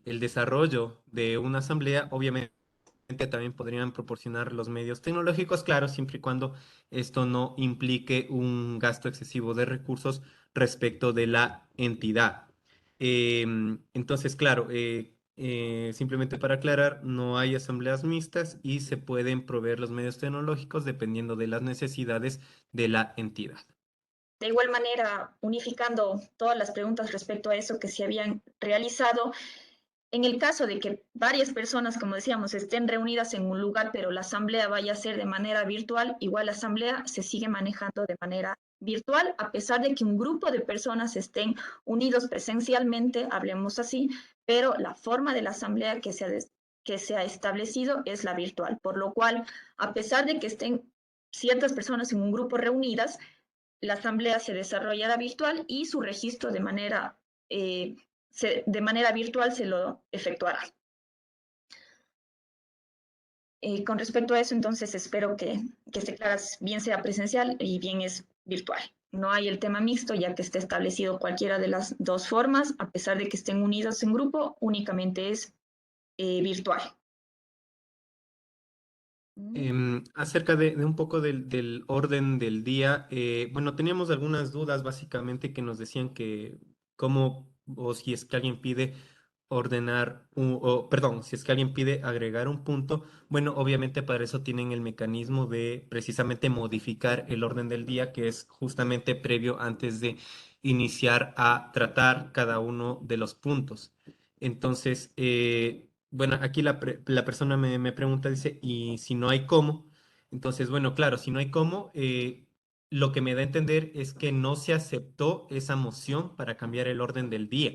desarrollo de una asamblea, obviamente también podrían proporcionar los medios tecnológicos, claro, siempre y cuando esto no implique un gasto excesivo de recursos respecto de la entidad. Entonces, claro, simplemente para aclarar, no hay asambleas mixtas y se pueden proveer los medios tecnológicos dependiendo de las necesidades de la entidad. De igual manera, unificando todas las preguntas respecto a eso que se habían realizado, en el caso de que varias personas, como decíamos, estén reunidas en un lugar, pero la asamblea vaya a ser de manera virtual, igual la asamblea se sigue manejando de manera virtual, a pesar de que un grupo de personas estén unidos presencialmente, hablemos así, pero la forma de la asamblea que se ha establecido es la virtual, por lo cual, a pesar de que estén ciertas personas en un grupo reunidas, la asamblea se desarrollará virtual y su registro de manera virtual se lo efectuará. Con respecto a eso, entonces espero que esté clara, bien sea presencial y bien es virtual. No hay el tema mixto, ya que esté establecido cualquiera de las dos formas, a pesar de que estén unidos en grupo, únicamente es virtual. Acerca de un poco del orden del día, bueno, teníamos algunas dudas básicamente que nos decían que cómo o si es que alguien pide ordenar, perdón, si es que alguien pide agregar un punto, bueno, obviamente para eso tienen el mecanismo de precisamente modificar el orden del día, que es justamente previo antes de iniciar a tratar cada uno de los puntos. Entonces, bueno, aquí la persona me pregunta, dice, ¿y si no hay cómo? Entonces, bueno, claro, si no hay cómo, lo que me da a entender es que no se aceptó esa moción para cambiar el orden del día.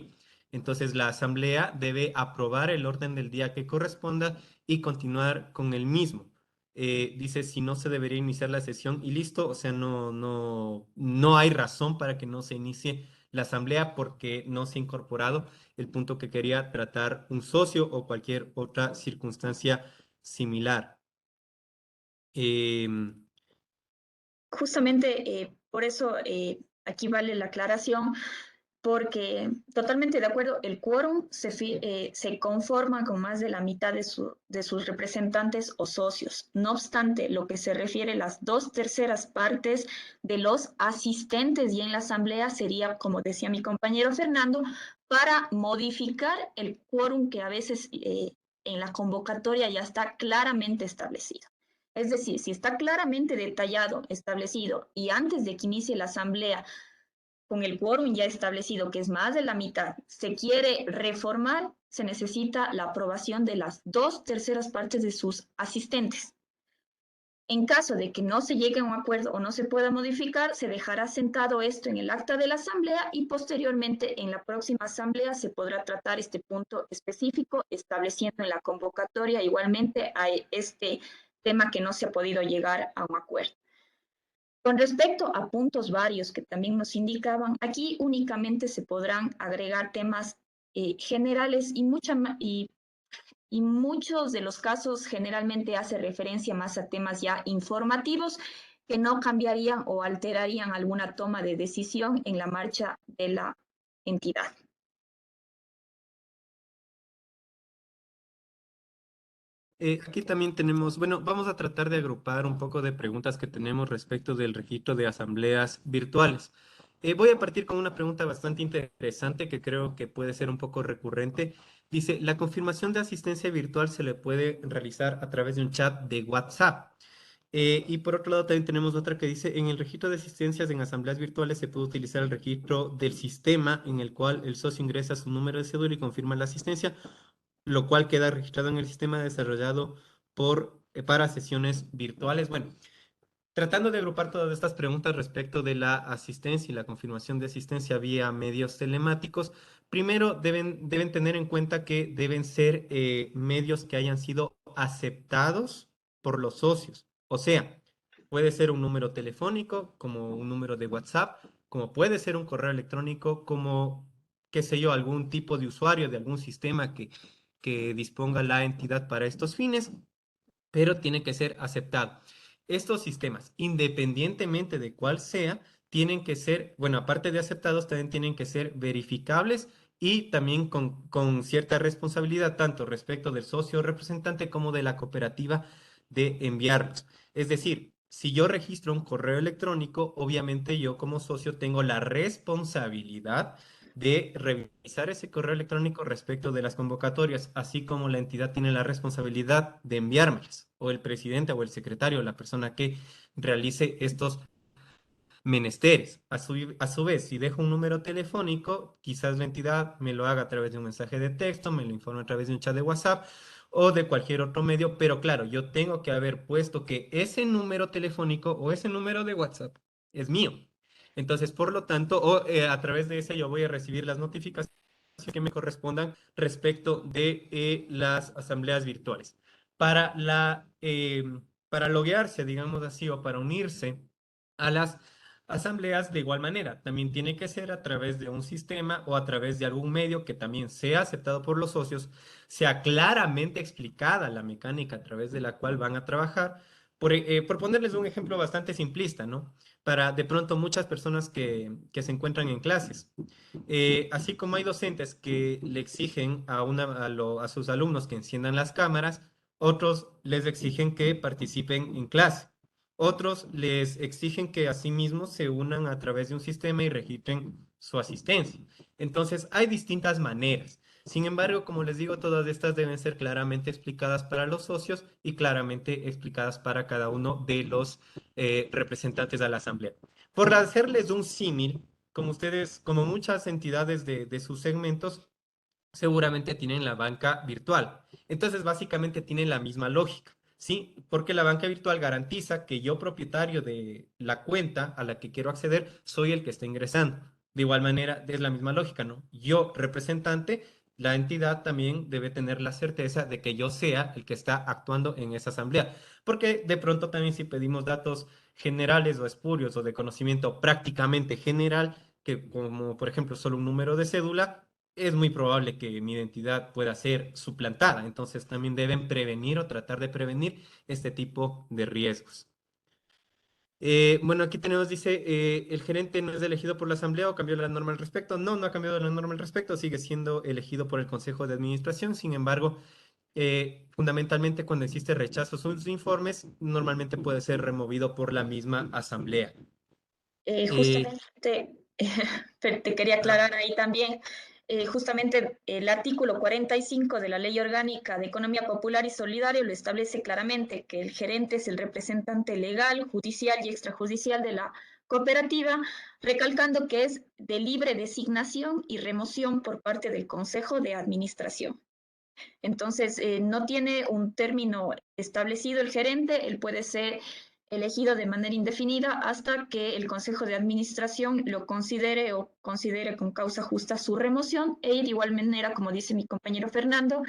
Entonces, la asamblea debe aprobar el orden del día que corresponda y continuar con el mismo. Dice, si no se debería iniciar la sesión y listo, o sea, no hay razón para que no se inicie la asamblea porque no se ha incorporado el punto que quería tratar un socio o cualquier otra circunstancia similar. Em, Justamente por eso aquí vale la aclaración, porque totalmente de acuerdo, el quórum se conforma con más de la mitad de sus representantes o socios. No obstante, lo que se refiere a las 2/3 partes de los asistentes y en la asamblea sería, como decía mi compañero Fernando, para modificar el quórum que a veces en la convocatoria ya está claramente establecido. Es decir, si está claramente detallado, establecido, y antes de que inicie la asamblea, con el quórum ya establecido, que es más de la mitad, se quiere reformar, se necesita la aprobación de las 2/3 partes de sus asistentes. En caso de que no se llegue a un acuerdo o no se pueda modificar, se dejará sentado esto en el acta de la asamblea y posteriormente en la próxima asamblea se podrá tratar este punto específico, estableciendo en la convocatoria igualmente a este tema que no se ha podido llegar a un acuerdo. Con respecto a puntos varios que también nos indicaban, aquí únicamente se podrán agregar temas generales y muchos de los casos generalmente hace referencia más a temas ya informativos que no cambiarían o alterarían alguna toma de decisión en la marcha de la entidad. Aquí también tenemos, bueno, vamos a tratar de agrupar un poco de preguntas que tenemos respecto del registro de asambleas virtuales. Voy a partir con una pregunta bastante interesante que creo que puede ser un poco recurrente. Dice, ¿la confirmación de asistencia virtual se le puede realizar a través de un chat de WhatsApp? Y por otro lado también tenemos otra que dice, en el registro de asistencias en asambleas virtuales se puede utilizar el registro del sistema en el cual el socio ingresa su número de cédula y confirma la asistencia, lo cual queda registrado en el sistema desarrollado para sesiones virtuales. Bueno, tratando de agrupar todas estas preguntas respecto de la asistencia y la confirmación de asistencia vía medios telemáticos, primero deben tener en cuenta que deben ser medios que hayan sido aceptados por los socios. O sea, puede ser un número telefónico, como un número de WhatsApp, como puede ser un correo electrónico, como, qué sé yo, algún tipo de usuario de algún sistema que disponga la entidad para estos fines, pero tiene que ser aceptado. Estos sistemas, independientemente de cuál sea, tienen que ser, bueno, aparte de aceptados, también tienen que ser verificables y también con cierta responsabilidad, tanto respecto del socio representante como de la cooperativa de enviarlos. Es decir, si yo registro un correo electrónico, obviamente yo como socio tengo la responsabilidad de revisar ese correo electrónico respecto de las convocatorias, así como la entidad tiene la responsabilidad de enviármelas, o el presidente o el secretario, la persona que realice estos menesteres. A su vez, si dejo un número telefónico, quizás la entidad me lo haga a través de un mensaje de texto, me lo informe a través de un chat de WhatsApp o de cualquier otro medio, pero claro, yo tengo que haber puesto que ese número telefónico o ese número de WhatsApp es mío. Entonces, por lo tanto, a través de ese yo voy a recibir las notificaciones que me correspondan respecto de las asambleas virtuales. Para para loguearse, digamos así, o para unirse a las asambleas de igual manera, también tiene que ser a través de un sistema o a través de algún medio que también sea aceptado por los socios, sea claramente explicada la mecánica a través de la cual van a trabajar. Por ponerles un ejemplo bastante simplista, ¿no? Para de pronto muchas personas que se encuentran en clases. Así como hay docentes que le exigen a sus alumnos que enciendan las cámaras, Otros les exigen que participen en clase. Otros les exigen que asimismo se unan a través de un sistema y registren su asistencia. Entonces, hay distintas maneras. Sin embargo, como les digo, todas estas deben ser claramente explicadas para los socios y claramente explicadas para cada uno de los representantes de la asamblea. Por hacerles un símil, como ustedes, como muchas entidades de sus segmentos, seguramente tienen la banca virtual. Entonces, básicamente tienen la misma lógica, ¿sí? Porque la banca virtual garantiza que yo, propietario de la cuenta a la que quiero acceder, soy el que está ingresando. De igual manera, es la misma lógica, ¿no? Yo, representante, la entidad también debe tener la certeza de que yo sea el que está actuando en esa asamblea. Porque de pronto también si pedimos datos generales o espurios o de conocimiento prácticamente general, que como por ejemplo solo un número de cédula, es muy probable que mi identidad pueda ser suplantada. Entonces también deben prevenir o tratar de prevenir este tipo de riesgos. Bueno, aquí tenemos, dice, el gerente no es elegido por la asamblea o cambió la norma al respecto. No, no ha cambiado la norma al respecto, sigue siendo elegido por el consejo de administración. Sin embargo, fundamentalmente cuando existe rechazo a sus informes, normalmente puede ser removido por la misma asamblea. Justamente, te quería Ah, aclarar ahí también, justamente el artículo 45 de la Ley Orgánica de Economía Popular y Solidaria lo establece claramente, que el gerente es el representante legal, judicial y extrajudicial de la cooperativa, recalcando que es de libre designación y remoción por parte del Consejo de Administración. Entonces, no tiene un término establecido el gerente, él puede ser elegido de manera indefinida hasta que el Consejo de Administración lo considere o considere con causa justa su remoción e de igual manera, como dice mi compañero Fernando,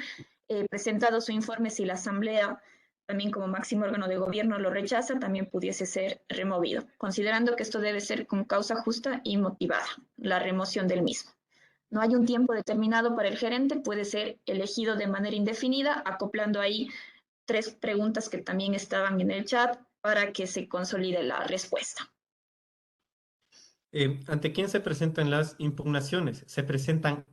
presentado su informe, si la Asamblea también como máximo órgano de gobierno lo rechaza, también pudiese ser removido, considerando que esto debe ser con causa justa y motivada, la remoción del mismo. No hay un tiempo determinado para el gerente, puede ser elegido de manera indefinida, acoplando ahí 3 preguntas que también estaban en el chat para que se consolide la respuesta. ¿Ante quién se presentan las impugnaciones? Se presentan,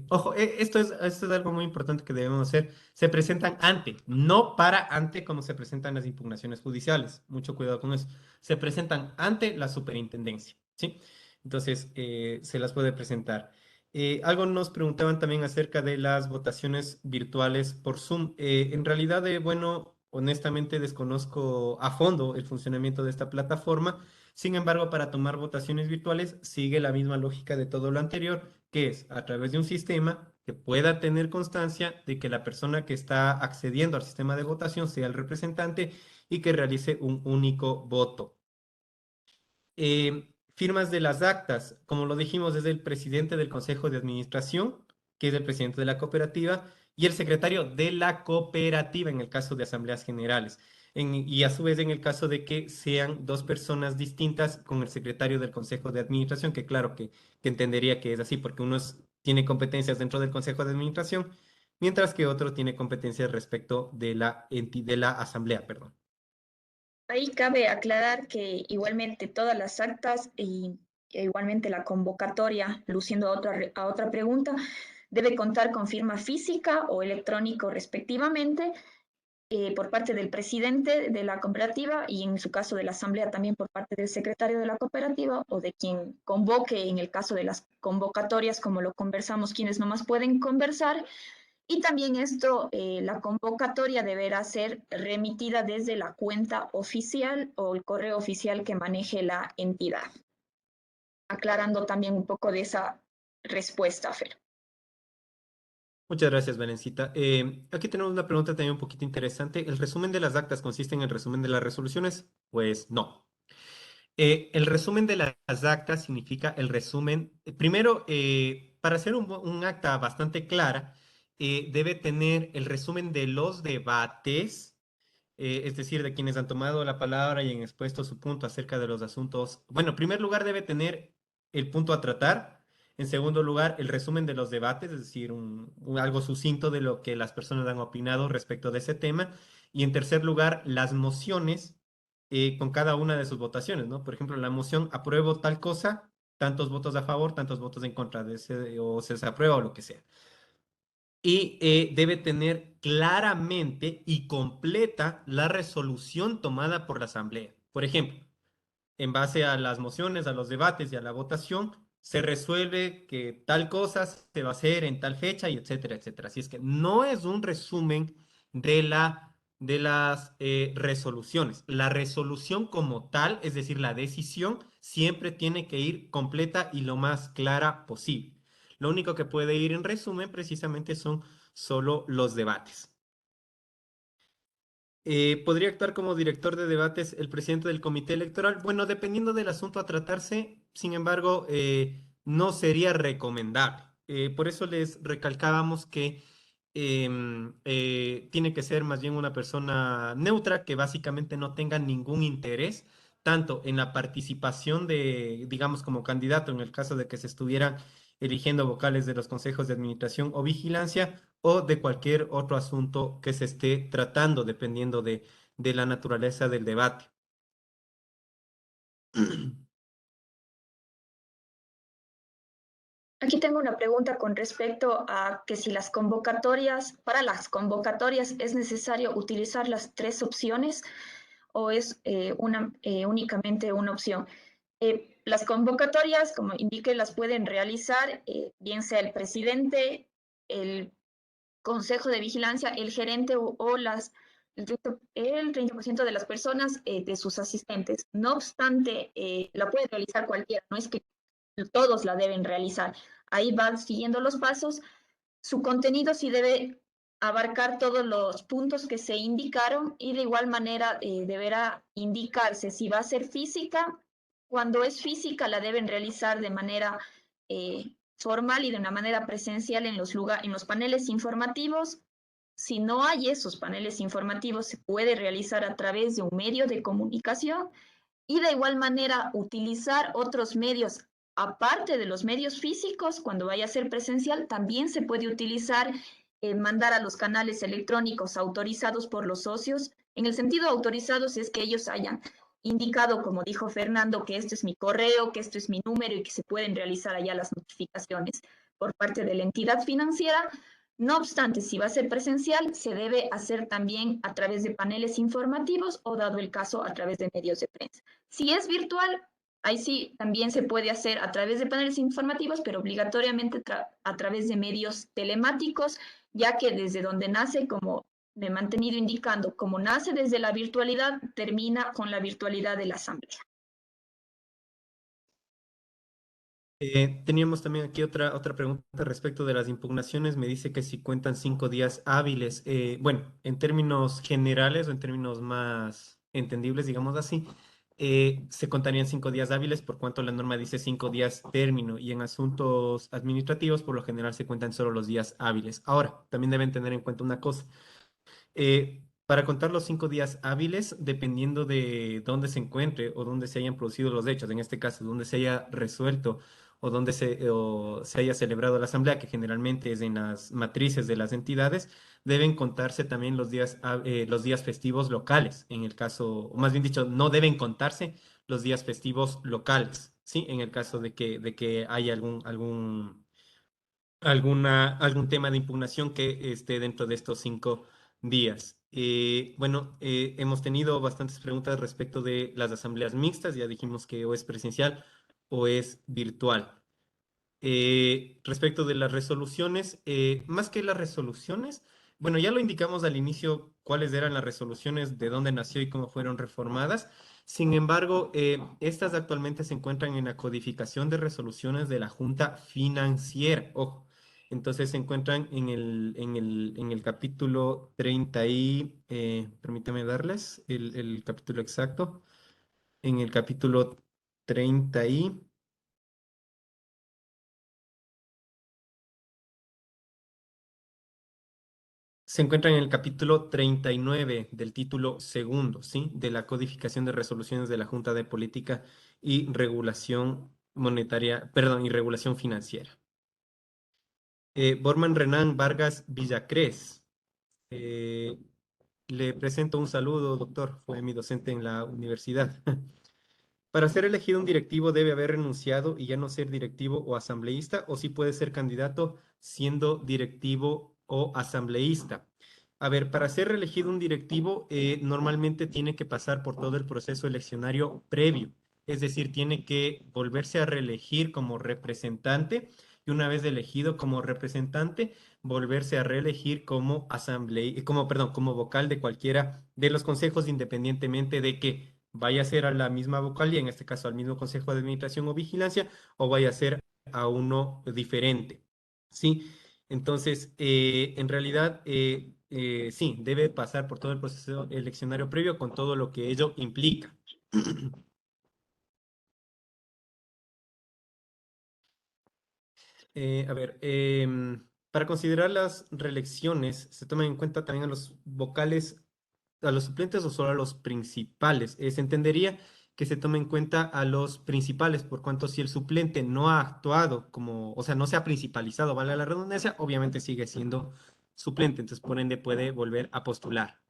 ojo, esto es algo muy importante que debemos hacer. Se presentan ante, no para ante como se presentan las impugnaciones judiciales. Mucho cuidado con eso. Se presentan ante la superintendencia, ¿sí? Entonces, se las puede presentar. Algo nos preguntaban también acerca de las votaciones virtuales por Zoom. En realidad, bueno, honestamente desconozco a fondo el funcionamiento de esta plataforma. Sin embargo, para tomar votaciones virtuales sigue la misma lógica de todo lo anterior, que es a través de un sistema que pueda tener constancia de que la persona que está accediendo al sistema de votación sea el representante y que realice un único voto. Firmas de las actas, como lo dijimos, es el presidente del Consejo de Administración, que es el presidente de la cooperativa, y el secretario de la cooperativa en el caso de asambleas generales. Y a su vez en el caso de que sean dos personas distintas con el secretario del Consejo de Administración, que claro que entendería que es así, porque uno tiene competencias dentro del Consejo de Administración, mientras que otro tiene competencias respecto de de la asamblea, perdón. Ahí cabe aclarar que igualmente todas las actas e igualmente la convocatoria, luciendo a otra pregunta, debe contar con firma física o electrónico respectivamente, por parte del presidente de la cooperativa y en su caso de la asamblea también por parte del secretario de la cooperativa o de quien convoque en el caso de las convocatorias, como lo conversamos, quienes nomás pueden conversar. Y también esto, la convocatoria deberá ser remitida desde la cuenta oficial o el correo oficial que maneje la entidad. Aclarando también un poco de esa respuesta, Fer. Muchas gracias, Valencita. Aquí tenemos una pregunta también un poquito interesante. ¿El resumen de las actas consiste en el resumen de las resoluciones? Pues no. El resumen de las actas significa el resumen. Primero, para hacer un acta bastante clara, debe tener el resumen de los debates, es decir, de quienes han tomado la palabra y han expuesto su punto acerca de los asuntos. Bueno, en primer lugar, debe tener el punto a tratar. En segundo lugar, el resumen de los debates, es decir, algo sucinto de lo que las personas han opinado respecto de ese tema. Y en tercer lugar, las mociones con cada una de sus votaciones, ¿no? Por ejemplo, la moción apruebo tal cosa, tantos votos a favor, tantos votos en contra de ese, o se desaprueba o lo que sea. y debe tener claramente y completa la resolución tomada por la Asamblea. Por ejemplo, en base a las mociones, a los debates y a la votación, se resuelve que tal cosa se va a hacer en tal fecha y etcétera, etcétera. Así es que no es un resumen de las resoluciones. La resolución como tal, es decir, la decisión, siempre tiene que ir completa y lo más clara posible. Lo único que puede ir en resumen precisamente son solo los debates. ¿Podría actuar como director de debates el presidente del comité electoral? Bueno, dependiendo del asunto a tratarse, sin embargo, no sería recomendable. Por eso les recalcábamos que tiene que ser más bien una persona neutra que básicamente no tenga ningún interés, tanto en la participación de, digamos, como candidato, en el caso de que se estuvieran eligiendo vocales de los consejos de administración o vigilancia, o de cualquier otro asunto que se esté tratando, dependiendo de la naturaleza del debate. Aquí tengo una pregunta con respecto a que si para las convocatorias es necesario utilizar las tres opciones o es únicamente una opción. Las convocatorias, como indiqué, las pueden realizar bien sea el presidente, el consejo de vigilancia, el gerente o el 30% de las personas de sus asistentes. No obstante, la puede realizar cualquiera, no es que todos la deben realizar. Ahí van siguiendo los pasos. Su contenido sí debe abarcar todos los puntos que se indicaron y de igual manera deberá indicarse si va a ser física. Cuando es física la deben realizar de manera formal y de una manera presencial en los paneles informativos. Si no hay esos paneles informativos, se puede realizar a través de un medio de comunicación y de igual manera utilizar otros medios. Aparte de los medios físicos, cuando vaya a ser presencial, también se puede utilizar mandar a los canales electrónicos autorizados por los socios. En el sentido autorizados es que ellos hayan indicado, como dijo Fernando, que esto es mi correo, que esto es mi número y que se pueden realizar allá las notificaciones por parte de la entidad financiera. No obstante, si va a ser presencial, se debe hacer también a través de paneles informativos o, dado el caso, a través de medios de prensa. Si es virtual, ahí sí también se puede hacer a través de paneles informativos, pero obligatoriamente a través de medios telemáticos, ya que desde donde nace, como me he mantenido indicando, como nace desde la virtualidad, termina con la virtualidad de la asamblea. Teníamos también aquí otra pregunta respecto de las impugnaciones. Me dice que si cuentan 5 días hábiles. Bueno, en términos generales o en términos más entendibles, digamos así, se contarían 5 días hábiles por cuanto la norma dice 5 días término y en asuntos administrativos por lo general se cuentan solo los días hábiles. Ahora, también deben tener en cuenta una cosa. Para contar los 5 días hábiles, dependiendo de dónde se encuentre o dónde se hayan producido los hechos, en este caso, dónde se haya resuelto o dónde o se haya celebrado la asamblea, que generalmente es en las matrices de las entidades, deben contarse también los días festivos locales. En el caso, o más bien dicho, no deben contarse los días festivos locales, ¿sí? En el caso de que haya algún tema de impugnación que esté dentro de estos 5 días. Bueno, hemos tenido bastantes preguntas respecto de las asambleas mixtas. Ya dijimos que o es presencial o es virtual. Respecto de las resoluciones, más que las resoluciones, bueno, ya lo indicamos al inicio cuáles eran las resoluciones, de dónde nació y cómo fueron reformadas. Sin embargo, estas actualmente se encuentran en la codificación de resoluciones de la Junta Financiera. Ojo, entonces se encuentran en el capítulo 30 y, permítame darles el capítulo exacto, en el capítulo 30 y... Se encuentra en el capítulo 39 del título segundo, ¿sí? De la codificación de resoluciones de la Junta de Política y Regulación Monetaria, perdón, y Regulación Financiera. Borman Renan Vargas Villacrés. Le presento un saludo, doctor. Fue mi docente en la universidad. Para ser elegido un directivo debe haber renunciado y ya no ser directivo o asambleísta, o sí puede ser candidato siendo directivo o asambleísta. A ver, para ser reelegido un directivo, normalmente tiene que pasar por todo el proceso eleccionario previo. Es decir, tiene que volverse a reelegir como representante y una vez elegido como representante, volverse a reelegir como como vocal de cualquiera de los consejos, independientemente de que vaya a ser a la misma vocalía, en este caso al mismo consejo de administración o vigilancia, o vaya a ser a uno diferente. ¿Sí? Entonces, en realidad, sí, debe pasar por todo el proceso eleccionario previo con todo lo que ello implica. A ver, para considerar las reelecciones, se toman en cuenta también a los vocales, a los suplentes o solo a los principales. Se entendería que se tome en cuenta a los principales, por cuanto si el suplente no ha actuado como, o sea, no se ha principalizado, vale la redundancia, obviamente sigue siendo suplente, entonces por ende puede volver a postular.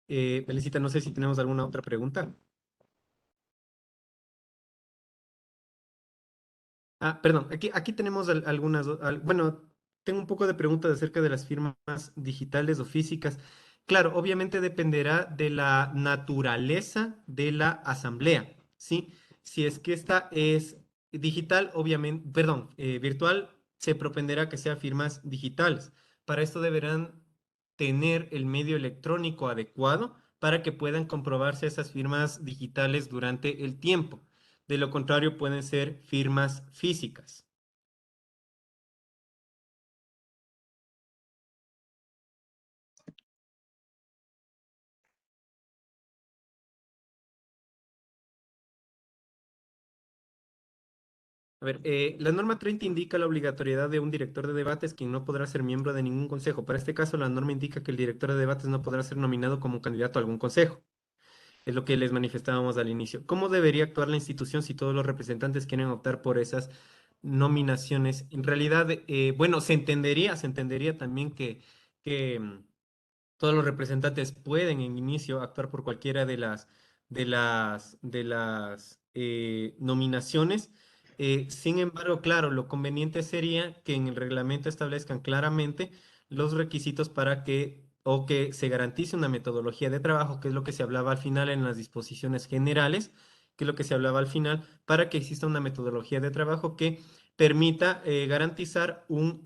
Felicita, no sé si tenemos alguna otra pregunta. Ah, perdón, aquí tenemos algunas, bueno, tengo un poco de preguntas acerca de las firmas digitales o físicas. Claro, obviamente dependerá de la naturaleza de la asamblea, ¿sí? Si es que esta es digital, obviamente, perdón, virtual, se propenderá que sea firmas digitales. Para esto deberán tener el medio electrónico adecuado para que puedan comprobarse esas firmas digitales durante el tiempo. De lo contrario, pueden ser firmas físicas. A ver, la norma 30 indica la obligatoriedad de un director de debates quien no podrá ser miembro de ningún consejo. Para este caso, la norma indica que el director de debates no podrá ser nominado como candidato a algún consejo. Es lo que les manifestábamos al inicio. ¿Cómo debería actuar la institución si todos los representantes quieren optar por esas nominaciones? En realidad, bueno, se entendería también que todos los representantes pueden en inicio actuar por cualquiera de las nominaciones. Sin embargo, claro, lo conveniente sería que en el reglamento establezcan claramente los requisitos para que o que se garantice una metodología de trabajo, que es lo que se hablaba al final en las disposiciones generales, que es lo que se hablaba al final, para que exista una metodología de trabajo que permita garantizar un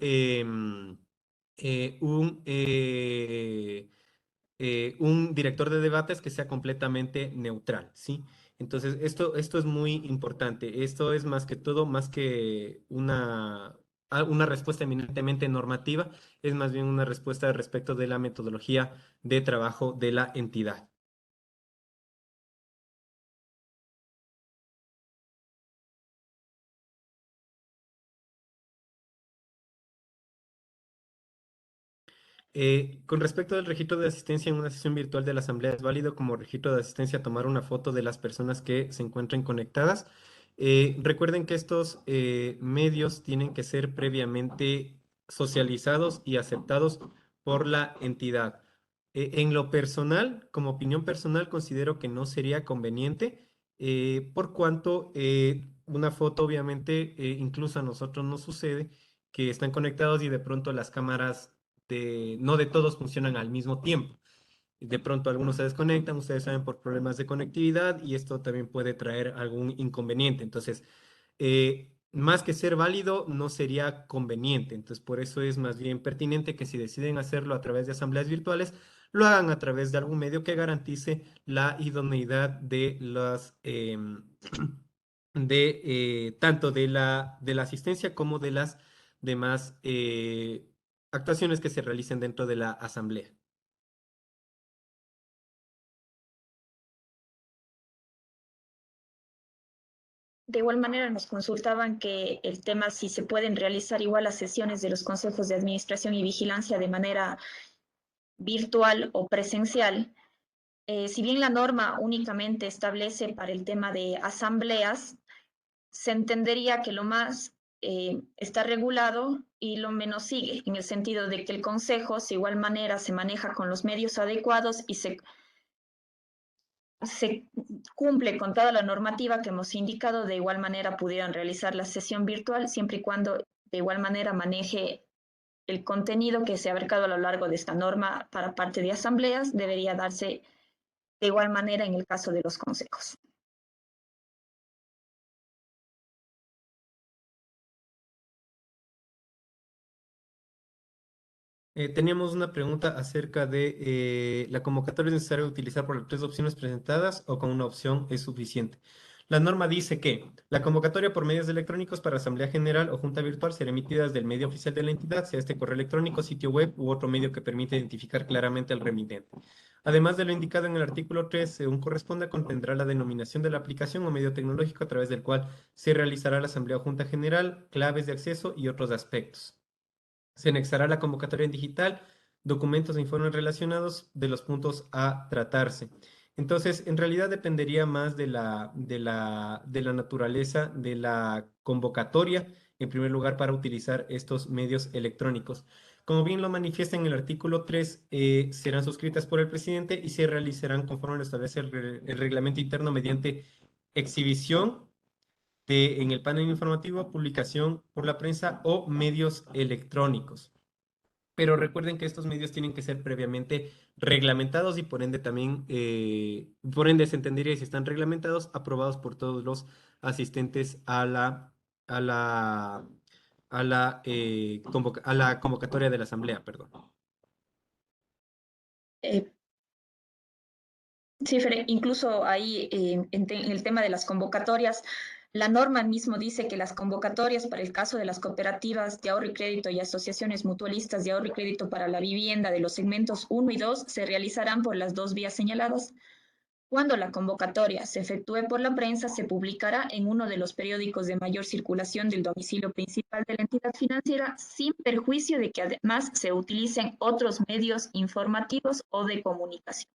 director de debates que sea completamente neutral, ¿sí? Entonces, esto es muy importante. Esto es más que todo, más que una respuesta eminentemente normativa, es más bien una respuesta respecto de la metodología de trabajo de la entidad. Con respecto al registro de asistencia en una sesión virtual de la Asamblea, ¿es válido como registro de asistencia tomar una foto de las personas que se encuentren conectadas? Recuerden que estos medios tienen que ser previamente socializados y aceptados por la entidad. En lo personal, como opinión personal, considero que no sería conveniente, por cuanto una foto, obviamente, incluso a nosotros nos sucede que están conectados y de pronto las cámaras no de todos funcionan al mismo tiempo. De pronto algunos se desconectan, ustedes saben, por problemas de conectividad y esto también puede traer algún inconveniente. Entonces, más que ser válido, no sería conveniente. Entonces, por eso es más bien pertinente que si deciden hacerlo a través de asambleas virtuales, lo hagan a través de algún medio que garantice la idoneidad de las tanto de la asistencia como de las demás actuaciones que se realicen dentro de la asamblea. De igual manera nos consultaban que el tema si se pueden realizar igual las sesiones de los consejos de administración y vigilancia de manera virtual o presencial. Si bien la norma únicamente establece para el tema de asambleas, se entendería que lo más está regulado y lo menos sigue, en el sentido de que el consejo de igual manera se maneja con los medios adecuados y se se cumple con toda la normativa que hemos indicado, de igual manera pudieran realizar la sesión virtual, siempre y cuando de igual manera maneje el contenido que se ha abarcado a lo largo de esta norma para parte de asambleas, debería darse de igual manera en el caso de los consejos. Teníamos una pregunta acerca de la convocatoria es necesario utilizar por las tres opciones presentadas o con una opción es suficiente. La norma dice que la convocatoria por medios electrónicos para asamblea general o junta virtual será emitida desde el medio oficial de la entidad, sea este correo electrónico, sitio web u otro medio que permita identificar claramente al remitente. Además de lo indicado en el artículo 3, según corresponda, contendrá la denominación de la aplicación o medio tecnológico a través del cual se realizará la asamblea o junta general, claves de acceso y otros aspectos. Se anexará la convocatoria en digital, documentos e informes relacionados de los puntos a tratarse. Entonces, en realidad dependería más de la naturaleza de la convocatoria, en primer lugar, para utilizar estos medios electrónicos. Como bien lo manifiesta en el artículo 3, serán suscritas por el presidente y se realizarán conforme lo establece el reglamento interno mediante exhibición en el panel informativo, publicación por la prensa o medios electrónicos. Pero recuerden que estos medios tienen que ser previamente reglamentados y por ende también, por ende se entendería si están reglamentados, aprobados por todos los asistentes a la, a la convocatoria de la asamblea, perdón. Sí, Fere, incluso ahí en el tema de las convocatorias, la norma mismo dice que las convocatorias para el caso de las cooperativas de ahorro y crédito y asociaciones mutualistas de ahorro y crédito para la vivienda de los segmentos 1 y 2 se realizarán por las dos vías señaladas. Cuando la convocatoria se efectúe por la prensa, se publicará en uno de los periódicos de mayor circulación del domicilio principal de la entidad financiera, sin perjuicio de que además se utilicen otros medios informativos o de comunicación.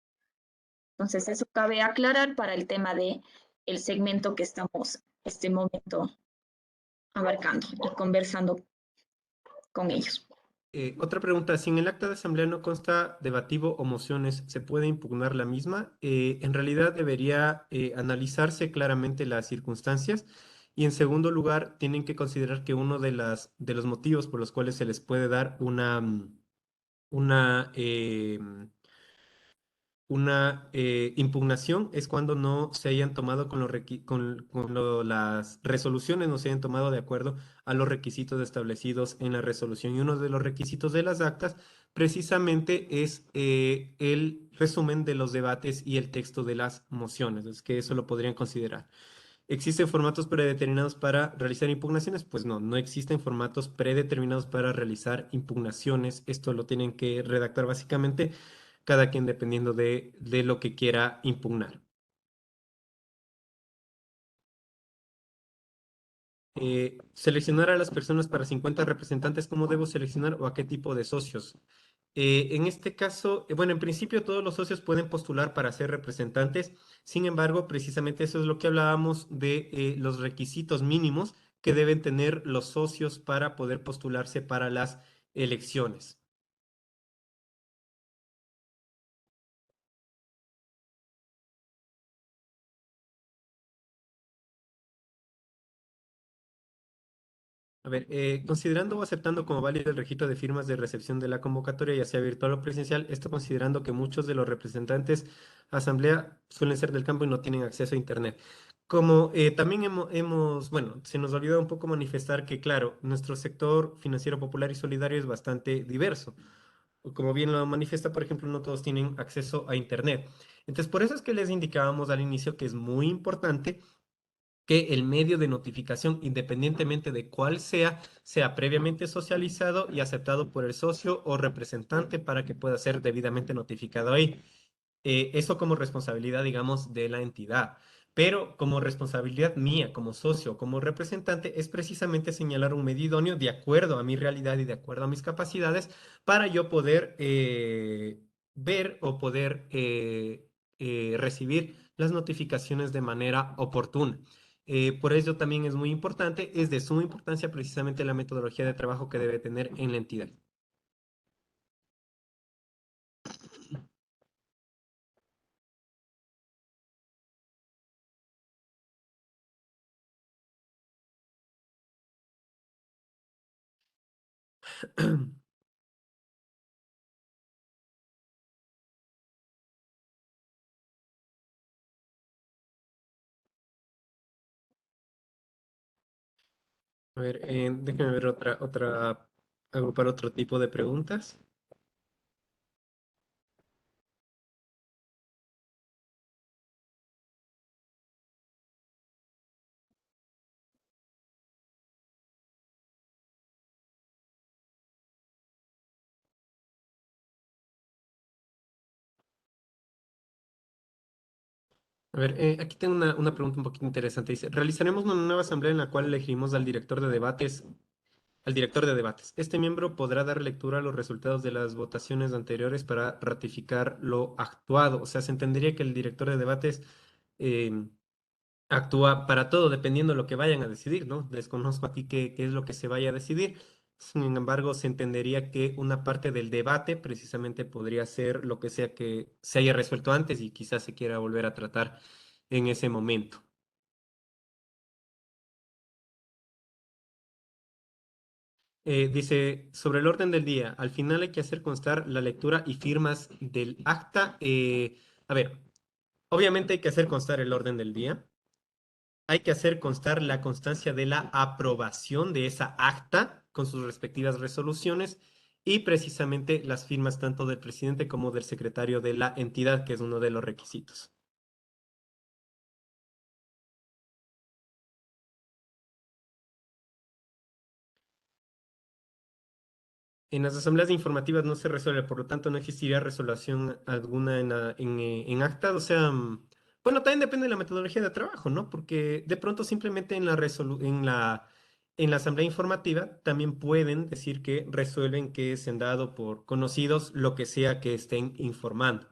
Entonces, eso cabe aclarar para el tema de el segmento que estamos este momento abarcando y conversando con ellos. Otra pregunta, si en el acta de asamblea no consta debativo o mociones, ¿se puede impugnar la misma? En realidad debería analizarse claramente las circunstancias y en segundo lugar tienen que considerar que uno de los motivos por los cuales se les puede dar una, una impugnación es cuando no se hayan tomado las resoluciones, no se hayan tomado de acuerdo a los requisitos establecidos en la resolución. Y uno de los requisitos de las actas precisamente es el resumen de los debates y el texto de las mociones. Es que eso lo podrían considerar. ¿Existen formatos predeterminados para realizar impugnaciones? Pues no, no existen formatos predeterminados para realizar impugnaciones. Esto lo tienen que redactar básicamente cada quien dependiendo de lo que quiera impugnar. Seleccionar a las personas para 50 representantes, ¿cómo debo seleccionar o a qué tipo de socios? En este caso, bueno, en principio todos los socios pueden postular para ser representantes, sin embargo, precisamente eso es lo que hablábamos de los requisitos mínimos que deben tener los socios para poder postularse para las elecciones. A ver, considerando o aceptando como válido el registro de firmas de recepción de la convocatoria, ya sea virtual o presencial, esto considerando que muchos de los representantes asamblea suelen ser del campo y no tienen acceso a Internet. Como también bueno, se nos olvidó un poco manifestar que, claro, nuestro sector financiero popular y solidario es bastante diverso. Como bien lo manifiesta, por ejemplo, no todos tienen acceso a Internet. Entonces, por eso es que les indicábamos al inicio que es muy importante que el medio de notificación, independientemente de cuál sea previamente socializado y aceptado por el socio o representante para que pueda ser debidamente notificado ahí. Eso como responsabilidad, digamos, de la entidad. Pero como responsabilidad mía, como socio, como representante, es precisamente señalar un medio idóneo de acuerdo a mi realidad y de acuerdo a mis capacidades para yo poder ver o poder recibir las notificaciones de manera oportuna. Por ello también es muy importante, es de suma importancia precisamente la metodología de trabajo que debe tener en la entidad. A ver, déjame ver agrupar otro tipo de preguntas. A ver, aquí tengo una pregunta un poquito interesante. Dice, realizaremos una nueva asamblea en la cual elegimos al director de debates. Este miembro podrá dar lectura a los resultados de las votaciones anteriores para ratificar lo actuado. O sea, se entendería que el director de debates eh, actúa para todo, dependiendo de lo que vayan a decidir, ¿no? Desconozco aquí qué es lo que se vaya a decidir. Sin embargo, se entendería que una parte del debate precisamente podría ser lo que sea que se haya resuelto antes y quizás se quiera volver a tratar en ese momento. Dice, sobre el orden del día, al final hay que hacer constar la lectura y firmas del acta. A ver, obviamente hay que hacer constar el orden del día. Hay que hacer constar la constancia de la aprobación de esa acta con sus respectivas resoluciones y precisamente las firmas tanto del presidente como del secretario de la entidad, que es uno de los requisitos. En las asambleas informativas no se resuelve, por lo tanto no existiría resolución alguna en acta. O sea, bueno, también depende de la metodología de trabajo, ¿no? Porque de pronto simplemente en la asamblea informativa también pueden decir que resuelven que se han dado por conocidos lo que sea que estén informando.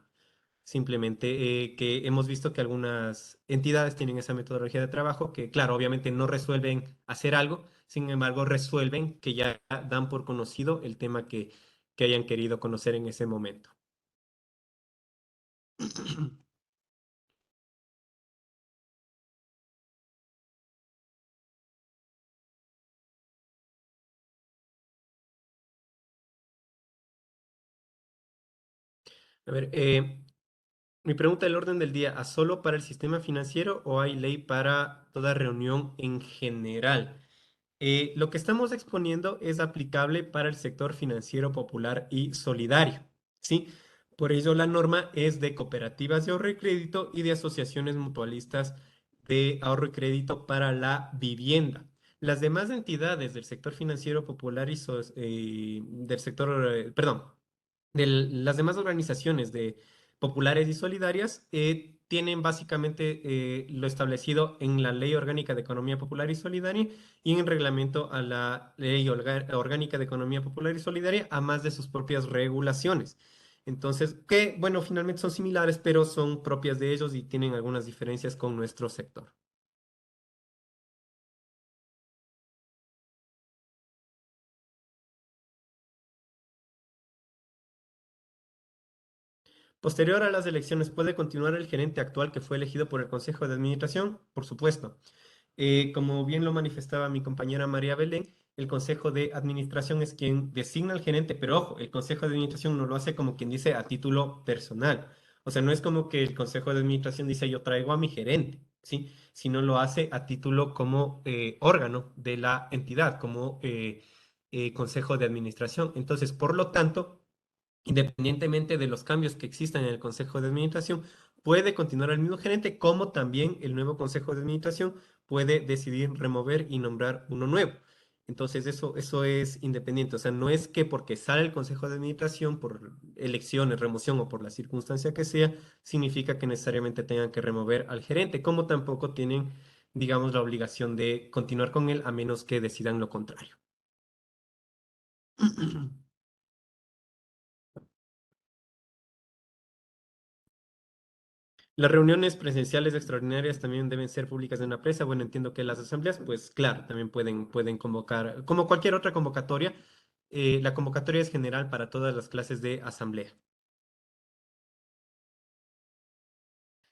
Simplemente que hemos visto que algunas entidades tienen esa metodología de trabajo que, claro, obviamente no resuelven hacer algo, sin embargo, resuelven que ya dan por conocido el tema que hayan querido conocer en ese momento. A ver, mi pregunta del orden del día, ¿a solo para el sistema financiero o hay ley para toda reunión en general? Lo que estamos exponiendo es aplicable para el sector financiero popular y solidario, ¿sí? Por ello, la norma es de cooperativas de ahorro y crédito y de asociaciones mutualistas de ahorro y crédito para la vivienda. Las demás entidades del sector financiero popular del sector, perdón, las demás organizaciones de populares y solidarias tienen básicamente lo establecido en la Ley Orgánica de Economía Popular y Solidaria y en el reglamento a la Ley Orgánica de Economía Popular y Solidaria, a más de sus propias regulaciones. Entonces, que bueno, finalmente son similares, pero son propias de ellos y tienen algunas diferencias con nuestro sector. Posterior a las elecciones, ¿puede continuar el gerente actual que fue elegido por el Consejo de Administración? Por supuesto. Como bien lo manifestaba mi compañera María Belén, el Consejo de Administración es quien designa al gerente, pero ojo, el Consejo de Administración no lo hace como quien dice a título personal. O sea, no es como que el Consejo de Administración dice yo traigo a mi gerente, ¿sí? Sino lo hace a título como órgano de la entidad, como Consejo de Administración. Entonces, por lo tanto, independientemente de los cambios que existan en el Consejo de Administración, puede continuar el mismo gerente, como también el nuevo Consejo de Administración puede decidir remover y nombrar uno nuevo. Entonces, eso es independiente. O sea, no es que porque sale el Consejo de Administración por elecciones, remoción o por la circunstancia que sea, significa que necesariamente tengan que remover al gerente, como tampoco tienen, digamos, la obligación de continuar con él a menos que decidan lo contrario. Las reuniones presenciales extraordinarias también deben ser públicas de una empresa. Bueno, entiendo que las asambleas, pues claro, también pueden convocar, como cualquier otra convocatoria, la convocatoria es general para todas las clases de asamblea.